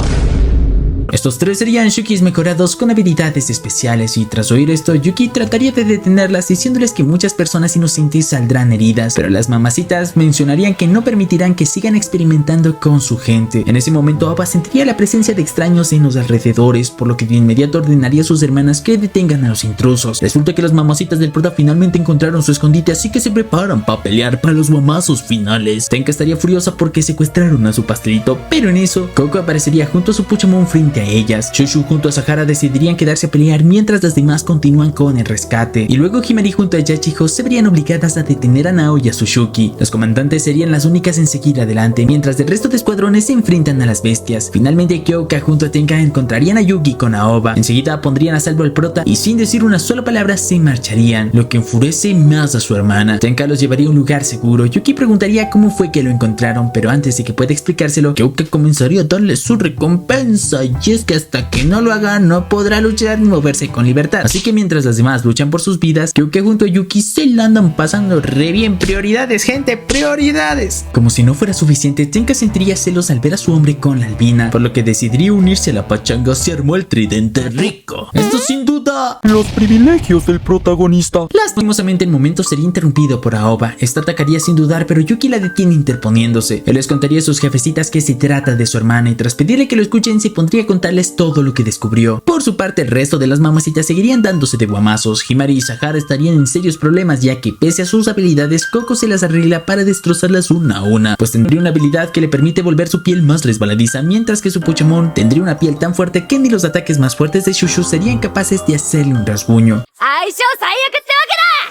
Estos tres serían Shukis mejorados con habilidades especiales, y tras oír esto, Yuki trataría de detenerlas diciéndoles que muchas personas inocentes saldrán heridas, pero las mamacitas mencionarían que no permitirán que sigan experimentando con su gente. En ese momento, Aoba sentiría la presencia de extraños en los alrededores, por lo que de inmediato ordenaría a sus hermanas que detengan a los intrusos. Resulta que las mamacitas del prota finalmente encontraron su escondite, así que se preparan para pelear para los guamazos finales. Tenka estaría furiosa porque secuestraron a su pastelito, pero en eso, Koko aparecería junto a su Puchomon frente a ellas. Shushu junto a Sahara decidirían quedarse a pelear mientras las demás continúan con el rescate, y luego Himari junto a Yachijo se verían obligadas a detener a Nao y a Tsuzuki. Los comandantes serían las únicas en seguir adelante, mientras el resto de escuadrones se enfrentan a las bestias. Finalmente, Kyoka junto a Tenka encontrarían a Yugi con Aoba. Enseguida pondrían a salvo al prota y sin decir una sola palabra se marcharían, lo que enfurece más a su hermana. Tenka los llevaría a un lugar seguro. Yuki preguntaría cómo fue que lo encontraron, pero antes de que pueda explicárselo, Kyoka comenzaría a darle su recompensa, y es que hasta que no lo haga no podrá luchar ni moverse con libertad. Así que mientras las demás luchan por sus vidas, Kyoka junto a Yuki se la andan pasando re bien. Prioridades, gente, prioridades. Como si no fuera suficiente, Tenka sentiría celos al ver a su hombre con la albina, por lo que decidiría unirse a la pachanga. Se armó el tridente rico. Esto sin duda los privilegios del protagonista. Lastimosamente el momento sería interrumpido por Aoba. Esta atacaría sin dudar, pero Yuki la detiene interponiéndose. Él les contaría a sus jefecitas que se trata de su hermana, y tras pedirle que lo escuchen se pondría a contarles todo lo que descubrió. Por su parte, el resto de las mamacitas seguirían dándose de guamazos. Himari y Sahara estarían en serios problemas, ya que pese a sus habilidades, Koko se las arregla para destrozarlas una a una, pues tendría una habilidad que le permite volver su piel más resbaladiza, mientras que su Pokémon tendría una piel tan fuerte que ni los ataques más fuertes de Shushu serían capaces de hacerle un rasguño.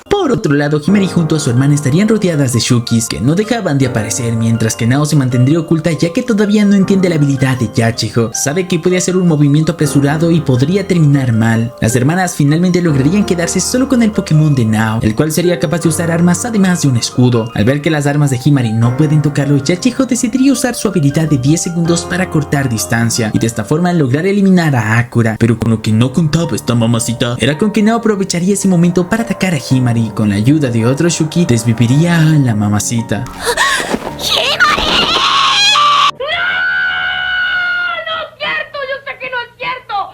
Por otro lado, Himari junto a su hermana estarían rodeadas de Shukis que no dejaban de aparecer, mientras que Nao se mantendría oculta ya que todavía no entiende la habilidad de Yachijo. Sabe que puede hacer un movimiento apresurado y podría terminar mal. Las hermanas finalmente lograrían quedarse solo con el Pokémon de Nao, el cual sería capaz de usar armas además de un escudo. Al ver que las armas de Himari no pueden tocarlo, Yachijo decidiría usar su habilidad de 10 segundos para cortar distancia y de esta forma lograr eliminar a Akura. Pero con lo que no contaba esta mamacita era con que Nao aprovecharía ese momento para atacar a Himari. Himari, con la ayuda de otro Shuki, desviviría a la mamacita.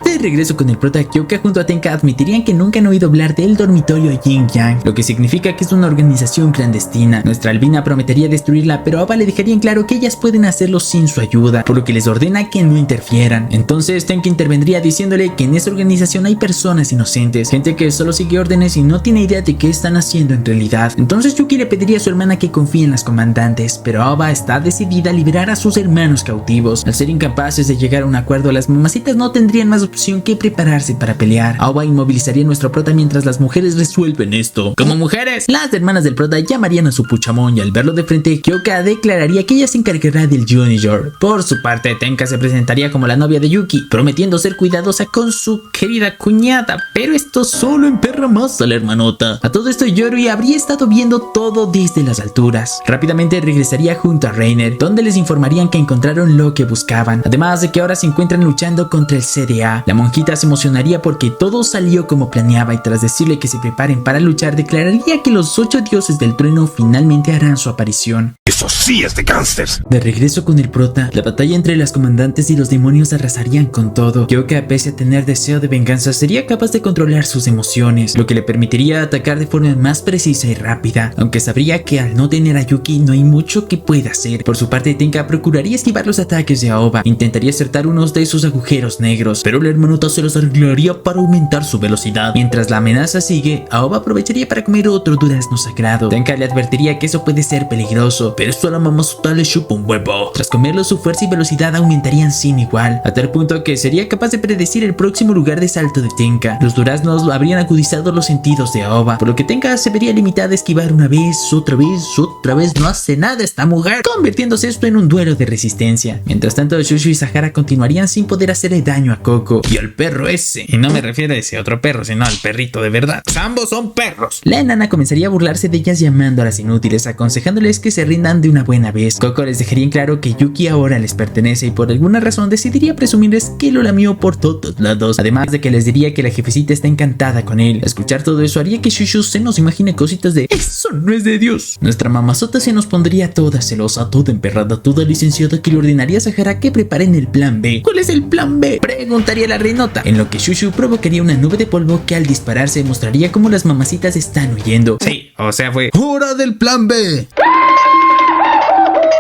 De regreso con el prota, Kyoka junto a Tenka admitirían que nunca han oído hablar del dormitorio Yin Yang, lo que significa que es una organización clandestina. Nuestra albina prometería destruirla, pero Aoba le dejaría en claro que ellas pueden hacerlo sin su ayuda, por lo que les ordena que no interfieran. Entonces Tenka intervendría diciéndole que en esa organización hay personas inocentes, gente que solo sigue órdenes y no tiene idea de qué están haciendo en realidad. Entonces Yuki le pediría a su hermana que confíe en las comandantes, pero Aoba está decidida a liberar a sus hermanos cautivos. Al ser incapaces de llegar a un acuerdo, las mamacitas no tendrían más opción que prepararse para pelear. Aoba inmovilizaría a nuestro prota mientras las mujeres resuelven esto. Como mujeres, las hermanas del prota llamarían a su puchamón y al verlo de frente, Kyoka declararía que ella se encargará del Junior. Por su parte, Tenka se presentaría como la novia de Yuki, prometiendo ser cuidadosa con su querida cuñada, pero esto solo emperra más a la hermanota. A todo esto, Yorui habría estado viendo todo desde las alturas. Rápidamente regresaría junto a Reiner, donde les informarían que encontraron lo que buscaban, además de que ahora se encuentran luchando contra el CDA. La monjita se emocionaría porque todo salió como planeaba y tras decirle que se preparen para luchar, declararía que los 8 dioses del trueno finalmente harán su aparición. Eso sí es de gángsters. De regreso con el prota, la batalla entre las comandantes y los demonios arrasarían con todo. Kyoka, pese a tener deseo de venganza, sería capaz de controlar sus emociones, lo que le permitiría atacar de forma más precisa y rápida, aunque sabría que al no tener a Yuki no hay mucho que pueda hacer. Por su parte, Tenka procuraría esquivar los ataques de Aoba, intentaría acertar unos de sus agujeros negros, pero la hermanota se los arreglaría para aumentar su velocidad. Mientras la amenaza sigue, Aoba aprovecharía para comer otro durazno sagrado. Tenka le advertiría que eso puede ser peligroso, pero esto a la mamazota le chupa un huevo. Tras comerlo, su fuerza y velocidad aumentarían sin igual, a tal punto que sería capaz de predecir el próximo lugar de salto de Tenka. Los duraznos habrían agudizado los sentidos de Aoba, por lo que Tenka se vería limitada a esquivar una vez, otra vez. No hace nada esta mujer, convirtiéndose esto en un duelo de resistencia. Mientras tanto, Shushu y Sahara continuarían sin poder hacerle daño a Coco y al perro ese. Y no me refiero a ese otro perro, sino al perrito de verdad. Ambos son perros. La enana comenzaría a burlarse de ellas llamando a las inútiles, aconsejándoles que se rindan de una buena vez. Coco les dejaría en claro que Yuki ahora les pertenece y por alguna razón decidiría presumirles que lo lamió por todos lados. Además de que les diría que la jefecita está encantada con él. Escuchar todo eso haría que Shushu se nos imagine cositas de eso no es de Dios. Nuestra mamazota se nos pondría toda celosa, toda emperrada, toda licenciada, que le ordenaría a Sahara que preparen el plan B. ¿Cuál es el plan B?, preguntaría la reinota, en lo que Shushu provocaría una nube de polvo que al dispararse mostraría cómo las mamacitas están huyendo. Sí, o sea, fue ¡hora del plan B!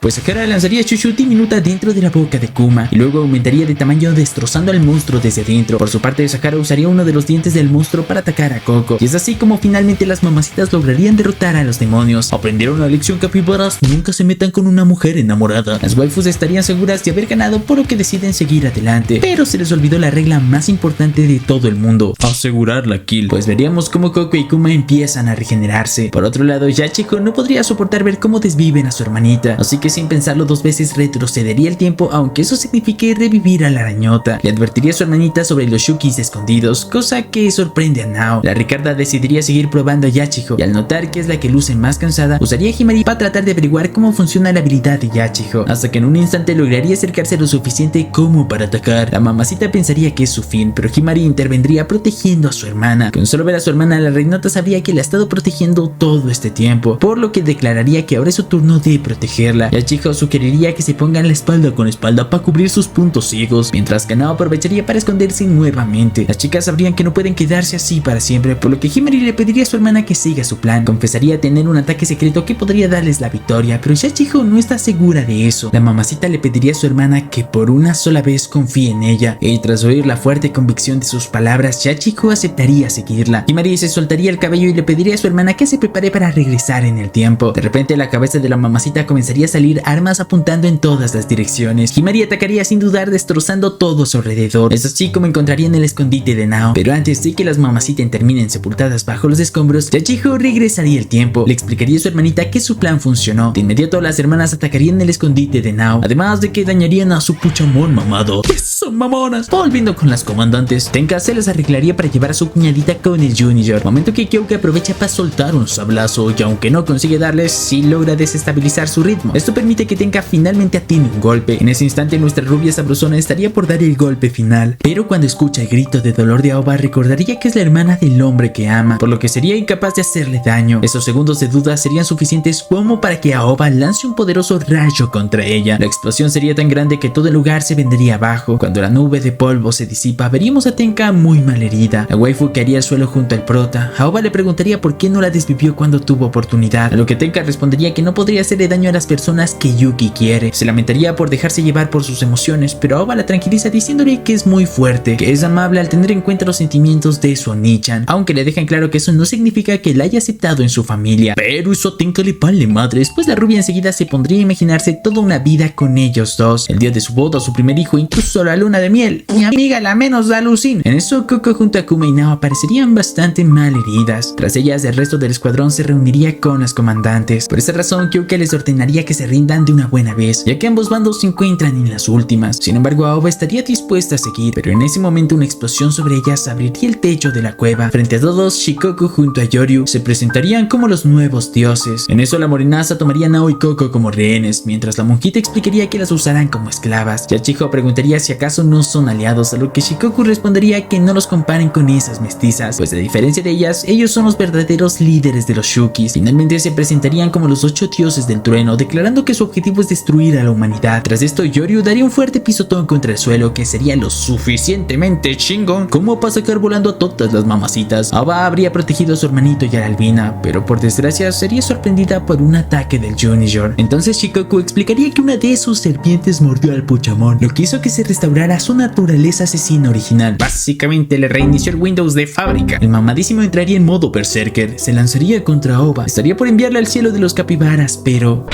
Pues Sahara lanzaría a Shushu diminuta dentro de la boca de Kuma y luego aumentaría de tamaño destrozando al monstruo desde dentro. Por su parte, Sahara usaría uno de los dientes del monstruo para atacar a Coco y es así como finalmente las mamacitas lograrían derrotar a los demonios. Aprendieron la lección, capibaras, nunca se metan con una mujer enamorada. Las waifus estarían seguras de haber ganado, por lo que deciden seguir adelante, pero se les olvidó la regla más importante de todo el mundo: asegurar la kill. Pues veríamos cómo Coco y Kuma empiezan a regenerarse. Por otro lado, Yachiko no podría soportar ver cómo desviven a su hermanita, así que sin pensarlo dos veces retrocedería el tiempo, aunque eso signifique revivir a la arañota. Le advertiría a su hermanita sobre los Shukis escondidos, cosa que sorprende a Nao. La Ricarda decidiría seguir probando a Yachiko y al notar que es la que luce más cansada, usaría a Himari para tratar de averiguar cómo funciona la habilidad de Yachiko, hasta que en un instante lograría acercarse lo suficiente como para atacar. La mamacita pensaría que es su fin, pero Himari intervendría protegiendo a su hermana. Con solo ver a su hermana, la reinota sabría que la ha estado protegiendo todo este tiempo, por lo que declararía que ahora es su turno de protegerla. Yachiko sugeriría que se pongan la espalda con espalda para cubrir sus puntos ciegos, mientras que Nao aprovecharía para esconderse nuevamente. Las chicas sabrían que no pueden quedarse así para siempre, por lo que Himari le pediría a su hermana que siga su plan. Confesaría tener un ataque secreto que podría darles la victoria, pero Yachiko no está segura de eso. La mamacita le pediría a su hermana que por una sola vez confíe en ella, y tras oír la fuerte convicción de sus palabras, Yachiko aceptaría seguirla. Himari se soltaría el cabello y le pediría a su hermana que se prepare para regresar en el tiempo. De repente, la cabeza de la mamacita comenzaría a salir armas apuntando en todas las direcciones. Himari atacaría sin dudar, destrozando todo a su alrededor. Es así como encontrarían el escondite de Nao. Pero antes de que las mamacitas terminen sepultadas bajo los escombros, Yachiko regresaría el tiempo. Le explicaría a su hermanita que su plan funcionó. De inmediato, las hermanas atacarían el escondite de Nao, además de que dañarían a su puchamón mamado. ¡Que son mamonas! Volviendo con las comandantes, Tenka se les arreglaría para llevar a su cuñadita con el Junior, momento que Kyoka aprovecha para soltar un sablazo y aunque no consigue darles, sí logra desestabilizar su ritmo. Esto permite que Tenka finalmente atine un golpe. En ese instante nuestra rubia sabrosona estaría por dar el golpe final, pero cuando escucha el grito de dolor de Aoba recordaría que es la hermana del hombre que ama, por lo que sería incapaz de hacerle daño. Esos segundos de duda serían suficientes como para que Aoba lance un poderoso rayo contra ella. La explosión sería tan grande que todo el lugar se vendría abajo. Cuando la nube de polvo se disipa, veríamos a Tenka muy mal herida. La waifu caería al suelo junto al prota. Aoba le preguntaría por qué no la desvivió cuando tuvo oportunidad, a lo que Tenka respondería que no podría hacerle daño a las personas que Yuki quiere. Se lamentaría por dejarse llevar por sus emociones, pero Aoba la tranquiliza diciéndole que es muy fuerte, que es amable al tener en cuenta los sentimientos de su Onichan, aunque le dejan claro que eso no significa que la haya aceptado en su familia. Pero eso a Tenka le vale madres, pues la rubia enseguida se pondría a imaginarse toda una vida con ellos dos, el día de su boda, su primer hijo, incluso la luna de miel. Mi amiga la menos da alucin. En eso Coco junto a Kuma y Nao aparecerían bastante mal heridas. Tras ellas el resto del escuadrón se reuniría con los comandantes. Por esa razón Kyoka les ordenaría que se rindan de una buena vez, ya que ambos bandos se encuentran en las últimas. Sin embargo Aoba estaría dispuesta a seguir, pero en ese momento una explosión sobre ellas abriría el techo de la cueva. Frente a todos, Shikoku junto a Yoryu se presentarían como los nuevos dioses. En eso la morenaza tomaría a Nao y Coco como rehenes, mientras la monjita explicaría que las usarán como esclavas. Yachijo preguntaría si acaso no son aliados, a lo que Shikoku respondería que no los comparen con esas mestizas, pues a diferencia de ellas, ellos son los verdaderos líderes de los Shukis. Finalmente se presentarían como los 8 dioses del trueno, declarando que su objetivo es destruir a la humanidad. Tras esto, Yoryu daría un fuerte pisotón contra el suelo que sería lo suficientemente chingón como para sacar volando a todas las mamacitas. Aoba habría protegido a su hermanito y a la albina, pero por desgracia sería sorprendida por un ataque del Junior. Entonces Shikoku explicaría que una de sus serpientes mordió al Puchamón, lo que hizo que se restaurara su naturaleza asesina original. Básicamente le reinició el Windows de fábrica. El mamadísimo entraría en modo berserker, se lanzaría contra Aoba, estaría por enviarla al cielo de los capibaras, pero...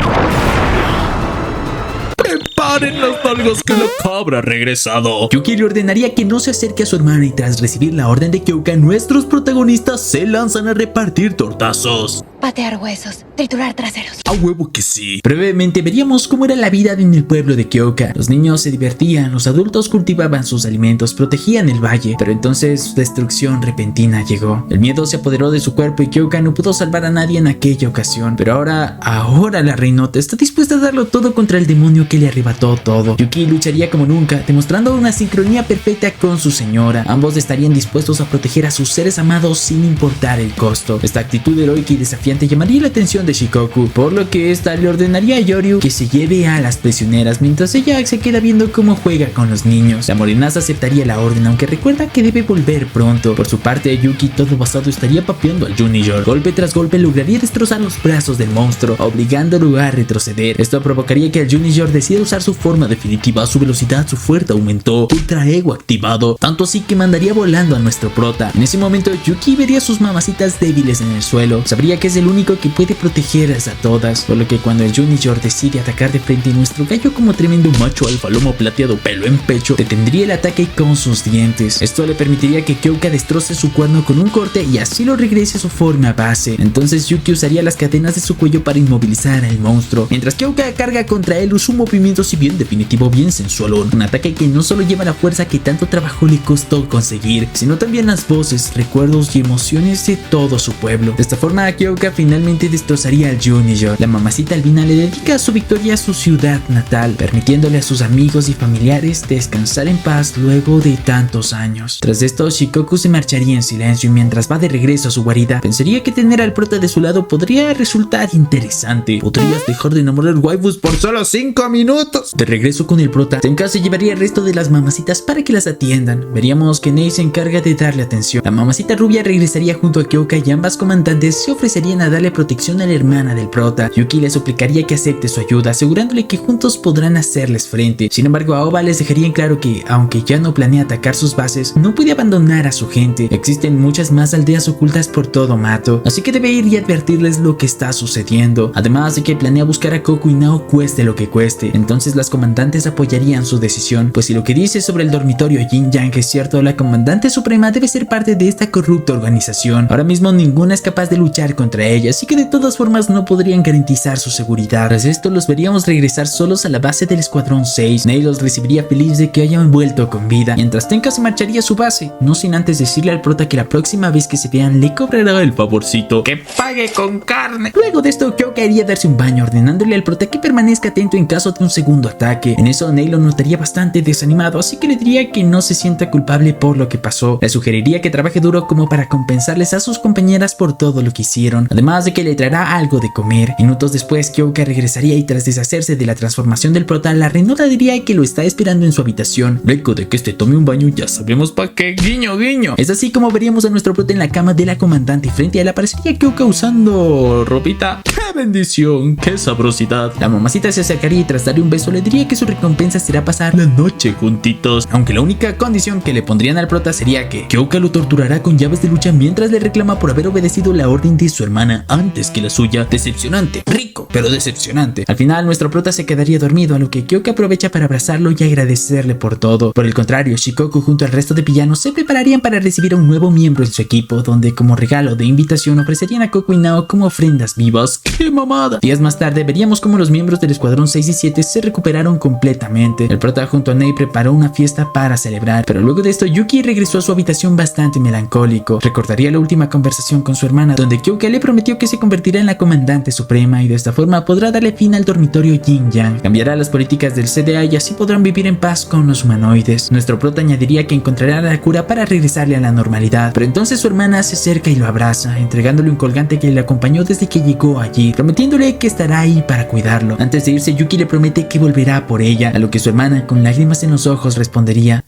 ¡Preparen las nalgas que la cabra ha regresado! Yuki le ordenaría que no se acerque a su hermana y tras recibir la orden de Kyoka, nuestros protagonistas se lanzan a repartir tortazos. Patear huesos, triturar traseros. ¡A huevo que sí! Brevemente veríamos cómo era la vida en el pueblo de Kyoka. Los niños se divertían, los adultos cultivaban sus alimentos, protegían el valle, pero entonces su destrucción repentina llegó. El miedo se apoderó de su cuerpo y Kyoka no pudo salvar a nadie en aquella ocasión, pero ahora la reinota está dispuesta a darlo todo contra el demonio que le arrebató todo. Yuki lucharía como nunca, demostrando una sincronía perfecta con su señora. Ambos estarían dispuestos a proteger a sus seres amados sin importar el costo. Esta actitud heroica y desafiante llamaría la atención de Shikoku, por lo que esta le ordenaría a Yoryu que se lleve a las prisioneras mientras ella se queda viendo cómo juega con los niños. La morenaza aceptaría la orden, aunque recuerda que debe volver pronto. Por su parte, Yuki, todo basado, estaría papeando al Junior. Golpe tras golpe lograría destrozar los brazos del monstruo, obligándolo a retroceder. Esto provocaría que el Junior decida usar su forma definitiva. Su velocidad, su fuerza aumentó, ultra ego activado, tanto así que mandaría volando a nuestro prota. En ese momento, Yuki vería sus mamacitas débiles en el suelo. Sabría que es el único que puede protegerlas a todas, por lo que cuando el Junior decide atacar de frente, nuestro gallo, como tremendo macho alfa lomo plateado pelo en pecho, detendría el ataque con sus dientes. Esto le permitiría que Kyoka destroce su cuerno con un corte y así lo regrese a su forma base. Entonces Yuki usaría las cadenas de su cuello para inmovilizar al monstruo, mientras Kyoka carga contra él un movimiento si bien definitivo, bien sensualón. Un ataque que no solo lleva la fuerza que tanto trabajo le costó conseguir, sino también las voces, recuerdos y emociones de todo su pueblo. De esta forma Kyoka finalmente destrozaría al Junior. La mamacita albina le dedica su victoria a su ciudad natal, permitiéndole a sus amigos y familiares descansar en paz luego de tantos años. Tras esto, Shikoku se marcharía en silencio y mientras va de regreso a su guarida, pensaría que tener al prota de su lado podría resultar interesante. ¿Podrías dejar de enamorar waifus por solo 5 minutos? De regreso con el prota, Tenka se llevaría el resto de las mamacitas para que las atiendan. Veríamos que Nei se encarga de darle atención. La mamacita rubia regresaría junto a Kyoka y ambas comandantes se ofrecerían a darle protección a la hermana del prota. Yuki le suplicaría que acepte su ayuda, asegurándole que juntos podrán hacerles frente. Sin embargo, Aoba les dejaría en claro que, aunque ya no planea atacar sus bases, no puede abandonar a su gente. Existen muchas más aldeas ocultas por todo Mato, así que debe ir y advertirles lo que está sucediendo. Además de que planea buscar a Coco y Nao cueste lo que cueste. Entonces las comandantes apoyarían su decisión, pues si lo que dice sobre el dormitorio Yin Yang es cierto, la comandante suprema debe ser parte de esta corrupta organización. Ahora mismo ninguna es capaz de luchar contra ella, así que de todas formas no podrían garantizar su seguridad. Tras esto los veríamos regresar solos a la base del escuadrón 6. Nei los recibiría feliz de que hayan vuelto con vida, mientras Tenka se marcharía a su base, no sin antes decirle al prota que la próxima vez que se vean le cobrará el favorcito. ¡Que pague con cara! carne. Luego de esto, Kyoka iría a darse un baño, ordenándole al prota que permanezca atento en caso de un segundo ataque. En eso, Ney lo notaría bastante desanimado, así que le diría que no se sienta culpable por lo que pasó. Le sugeriría que trabaje duro como para compensarles a sus compañeras por todo lo que hicieron, además de que le traerá algo de comer. Minutos después, Kyoka regresaría y tras deshacerse de la transformación del prota, la Renota diría que lo está esperando en su habitación. Luego de que este tome un baño, ya sabemos pa' qué. Guiño, guiño. Es así como veríamos a nuestro prota en la cama de la comandante y frente a él aparecería Kyoka usando ropita. ¡Qué bendición! ¡Qué sabrosidad! La mamacita se acercaría y tras darle un beso le diría que su recompensa será pasar La noche juntitos. aunque la única condición que le pondrían al prota sería que Kyoka lo torturará con llaves de lucha mientras le reclama por haber obedecido la orden de su hermana antes que la suya. Decepcionante, rico, pero decepcionante. Al final nuestro prota se quedaría dormido, a lo que Kyoka aprovecha para abrazarlo y agradecerle por todo. Por el contrario, Shikoku junto al resto de villanos se prepararían para recibir a un nuevo miembro en su equipo, donde como regalo de invitación ofrecerían a Koku y Nao como ofrendas vivas. ¡Qué mamada! Días más tarde veríamos como los miembros del escuadrón 6 y 7 se recuperaron completamente. El prota junto a Ney preparó una fiesta para celebrar, pero luego de esto Yuki regresó a su habitación bastante melancólico. Recordaría la última conversación con su hermana, donde Kyoka le prometió que se convertirá en la comandante suprema y de esta forma podrá darle fin al dormitorio Yin Yang. Cambiará las políticas del CDA y así podrán vivir en paz con los humanoides. Nuestro prota añadiría que encontrará la cura para regresarle a la normalidad, pero entonces su hermana se acerca y lo abraza, entregándole un colgante que le acompañó desde que llegó allí, prometiéndole que estará ahí para cuidarlo. Antes de irse, Yuki le promete que volverá por ella, a lo que su hermana, con lágrimas en los ojos, respondería: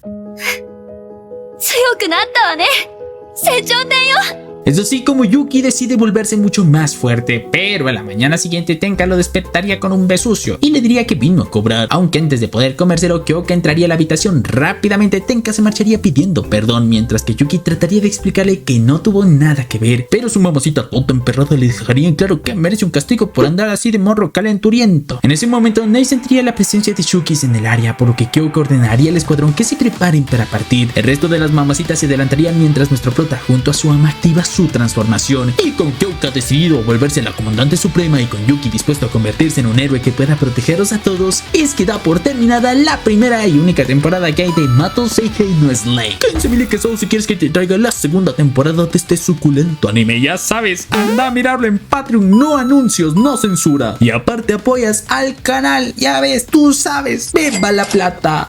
強くなったわね。成長点よ。 Es así como Yuki decide volverse mucho más fuerte, pero a la mañana siguiente Tenka lo despertaría con un besucio y le diría que vino a cobrar. Aunque antes de poder comérselo, Kyoka entraría a la habitación. Rápidamente Tenka se marcharía pidiendo perdón, mientras que Yuki trataría de explicarle que no tuvo nada que ver, pero su mamacita toda emperrada le dejaría en claro que merece un castigo por andar así de morro calenturiento. En ese momento Ney sentiría la presencia de Shukis en el área, por lo que Kyoka ordenaría al escuadrón que se preparen para partir. El resto de las mamacitas se adelantarían mientras nuestro prota junto a su ama activa su transformación, y con Kyoka decidido a volverse la comandante suprema y con Yuki dispuesto a convertirse en un héroe que pueda protegerlos a todos, es que da por terminada la primera y única temporada que hay de Mato Seihei no Slay. 15,000 quesos si quieres que te traiga la segunda temporada de este suculento anime. Ya sabes, anda a mirarlo en Patreon, no anuncios, no censura. Y aparte apoyas al canal, ya ves, tú sabes, viva la plata.